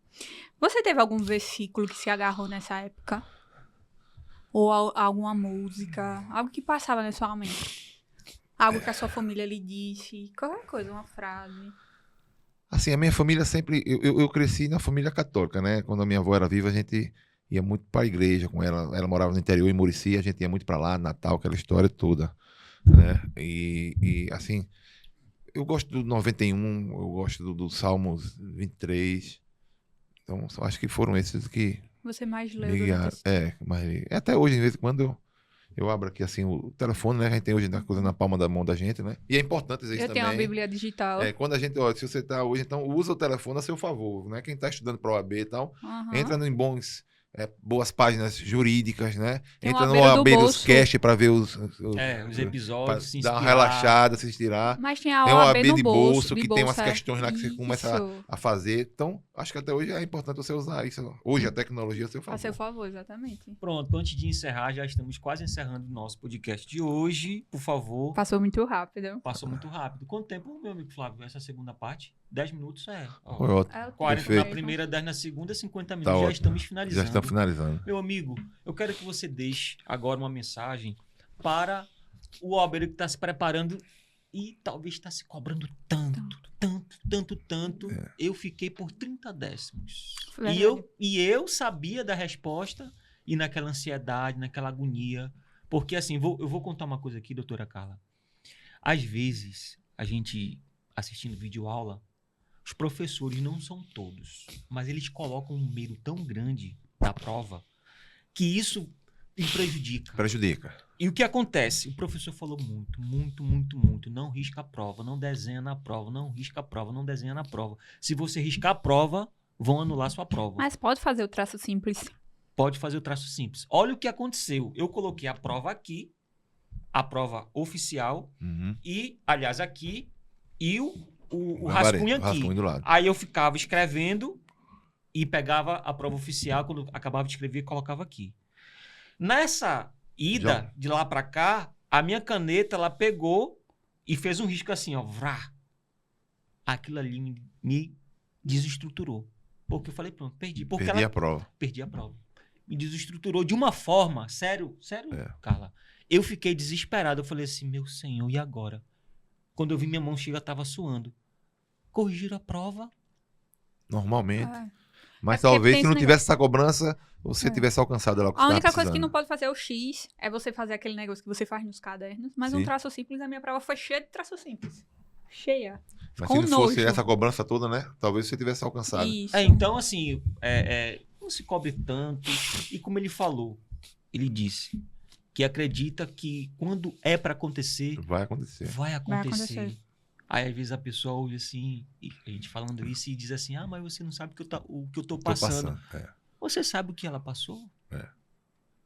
Você teve algum versículo que se agarrou nessa época? Ou alguma música? Algo que passava na sua mente? Algo que a sua família lhe disse? Qualquer coisa, uma frase. Assim, a minha família sempre... Eu cresci na família católica, né? Quando a minha avó era viva, a gente ia muito para a igreja com ela. Ela morava no interior, em Murici, a gente ia muito para lá, Natal, aquela história toda, né? E assim, eu gosto do 91, eu gosto do Salmos 23. Então, acho que foram esses que Você mais leu me durante guiaram. esse... Mas até hoje, de vez em quando, eu abro aqui assim o telefone, né? A gente tem hoje a coisa na palma da mão da gente, né? E é importante isso Eu também. tenho uma bíblia digital. Quando a gente, ó, se você tá hoje, então usa o telefone a seu favor, né? Quem tá estudando para OAB e tal, Aham. entra em boas páginas jurídicas, né? Tem Entra uma no beira do OAB dos bolso. cast para ver os Episódios, se dar uma inspirar. relaxada, se estirar. Mas tem a Tem o OAB OAB no de bolso, que tem umas é. questões lá que você começa Isso. a fazer. Então, acho que até hoje é importante você usar isso. Hoje a tecnologia é a seu A favor. seu favor, exatamente. Pronto, antes de encerrar, já estamos quase encerrando o nosso podcast de hoje. Por favor, Passou muito rápido. passou muito rápido. Quanto tempo, meu amigo Flávio, essa segunda parte? 10 minutos ó. Foi ótimo. É o 40 na Perfeito. primeira, 10 na segunda, 50 Tá minutos. Já ótimo. estamos Já finalizando. estamos finalizando. Meu amigo, eu quero que você deixe agora uma mensagem para o Albeiro que está se preparando e talvez está se cobrando tanto. Eu fiquei por 30 décimos. Verdade. E eu sabia da resposta e naquela ansiedade, naquela agonia. Porque assim, eu vou contar uma coisa aqui, doutora Carla. Às vezes, a gente assistindo videoaula, os professores não são todos, mas eles colocam um medo tão grande da prova que isso me prejudica. Prejudica. E o que acontece? O professor falou muito. Não risca a prova, não desenha na prova, não risca a prova, não desenha na prova. Se você riscar a prova, vão anular sua prova. Mas pode fazer o traço simples. Pode fazer o traço simples. Olha o que aconteceu. Eu coloquei a prova aqui, a prova oficial, Uhum. e, aliás, aqui, e o Gabarito, rascunho o aqui. rascunho do lado. Aí eu ficava escrevendo e pegava a prova oficial, quando acabava de escrever, colocava aqui. Nessa ida de lá pra cá, a minha caneta, ela pegou e fez um risco assim, ó. Vrá. Aquilo ali me desestruturou. Porque eu falei, pronto, perdi. Porque Perdi a prova. perdi a prova. Me desestruturou de uma forma, sério, Carla. Eu fiquei desesperado. Eu falei assim, meu senhor, e agora? Quando eu vi minha mão chega, tava suando. Corrigiram a prova. Normalmente. Ah. Mas É porque talvez tem se não esse tivesse essa cobrança, você tivesse alcançado lá o que A você única estava coisa que não precisando. pode fazer é o X, é você fazer aquele negócio que você faz nos cadernos. Mas um Sim. traço simples, a minha prova foi cheia de traço simples. Cheia. Mas com se não fosse nojo. essa cobrança toda, né? Talvez você tivesse alcançado. Isso. Então, assim, não se cobre tanto. E como ele falou, ele disse que acredita que quando é pra acontecer, Vai acontecer. vai acontecer. acontecer. Aí, às vezes, a pessoa ouve assim, e a gente falando isso, e diz assim, mas você não sabe o que eu tô Tô passando. passando. Você sabe o que ela passou? É.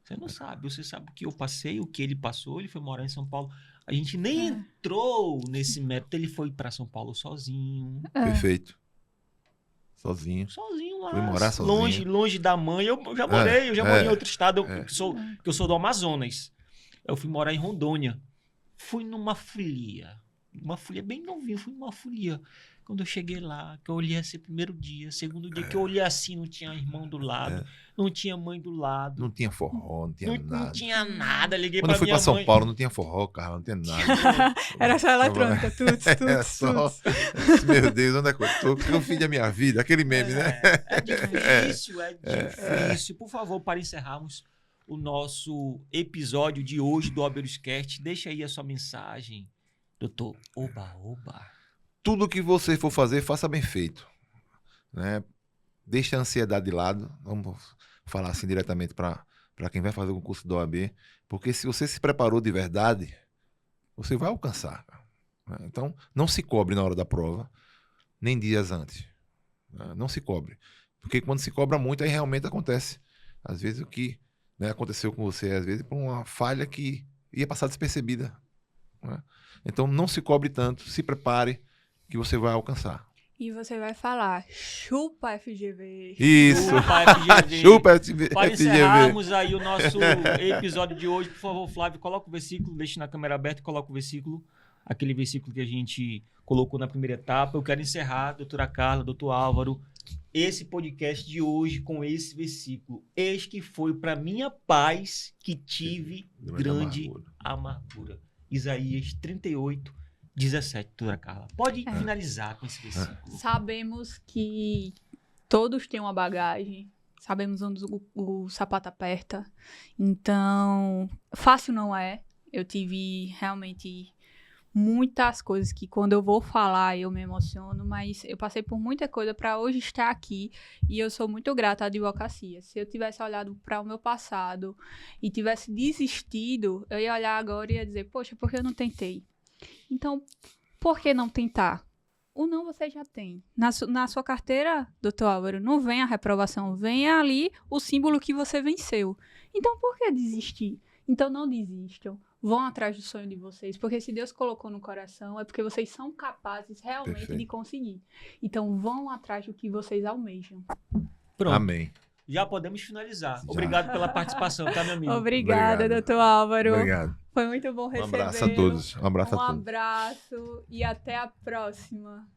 Você não sabe. Você sabe o que eu passei, o que ele passou. Ele foi morar em São Paulo. A gente nem É. entrou nesse método. Ele foi para São Paulo sozinho. É. Perfeito. Sozinho. Sozinho lá. Fui morar sozinho. Longe da mãe. Eu já morei, em outro estado, É. que eu sou do Amazonas. Eu fui morar em Rondônia. Fui numa folia. Uma folia bem novinha, fui numa folia. Quando eu cheguei lá, que eu olhei assim, primeiro dia, segundo dia, que eu olhei assim, não tinha irmão do lado, não tinha mãe do lado. Não tinha forró, não tinha nada. Não tinha nada. Liguei Quando eu pra fui minha pra São mãe. Paulo, não tinha forró, Carla, não tinha nada. Era só eletrônica, tudo. É só... Meu Deus, onde é que eu tô? O que eu fiz da minha vida? Aquele meme, né? É difícil, é difícil. Por favor, para encerrarmos o nosso episódio de hoje do Oberuscast, deixa aí a sua mensagem, doutor Oba-Oba. Tudo que você for fazer, faça bem feito. Né? Deixa a ansiedade de lado. Vamos falar assim diretamente para quem vai fazer o concurso da OAB. Porque se você se preparou de verdade, você vai alcançar. Né? Então, não se cobre na hora da prova, nem dias antes. Né? Não se cobre. Porque quando se cobra muito, aí realmente acontece. Às vezes o que, né, aconteceu com você, às vezes por uma falha que ia passar despercebida. Né? Então, não se cobre tanto, se prepare, que você vai alcançar. E você vai falar, chupa FGV. Isso! Chupa, FGV. Chupa FGV. Para encerrarmos aí o nosso episódio de hoje, por favor, Flávio, coloca o versículo, deixe na câmera aberta e coloca o versículo, aquele versículo que a gente colocou na primeira etapa. Eu quero encerrar, doutora Carla, doutor Álvaro, esse podcast de hoje com esse versículo. Eis que foi para minha paz que tive grande amargura. Isaías 38, 17, doutora Carla. Pode finalizar com esse versículo. Sabemos que todos têm uma bagagem, sabemos onde o sapato aperta, então fácil não é. Eu tive realmente muitas coisas que quando eu vou falar eu me emociono, mas eu passei por muita coisa para hoje estar aqui e eu sou muito grata à advocacia. Se eu tivesse olhado para o meu passado e tivesse desistido, eu ia olhar agora e ia dizer, poxa, por que eu não tentei? Então, por que não tentar? O não você já tem. Na sua carteira, doutor Álvaro, não vem a reprovação, vem ali o símbolo que você venceu. Então, por que desistir? Então, não desistam. Vão atrás do sonho de vocês, porque se Deus colocou no coração, é porque vocês são capazes realmente de conseguir. Então, vão atrás do que vocês almejam. Pronto. Amém. Já podemos finalizar. Obrigado pela participação, tá, meu amigo? Obrigada, Obrigado. doutor Álvaro. Obrigado. Foi muito bom receber. Um abraço a todos. Um abraço a Um todos. abraço e até a próxima.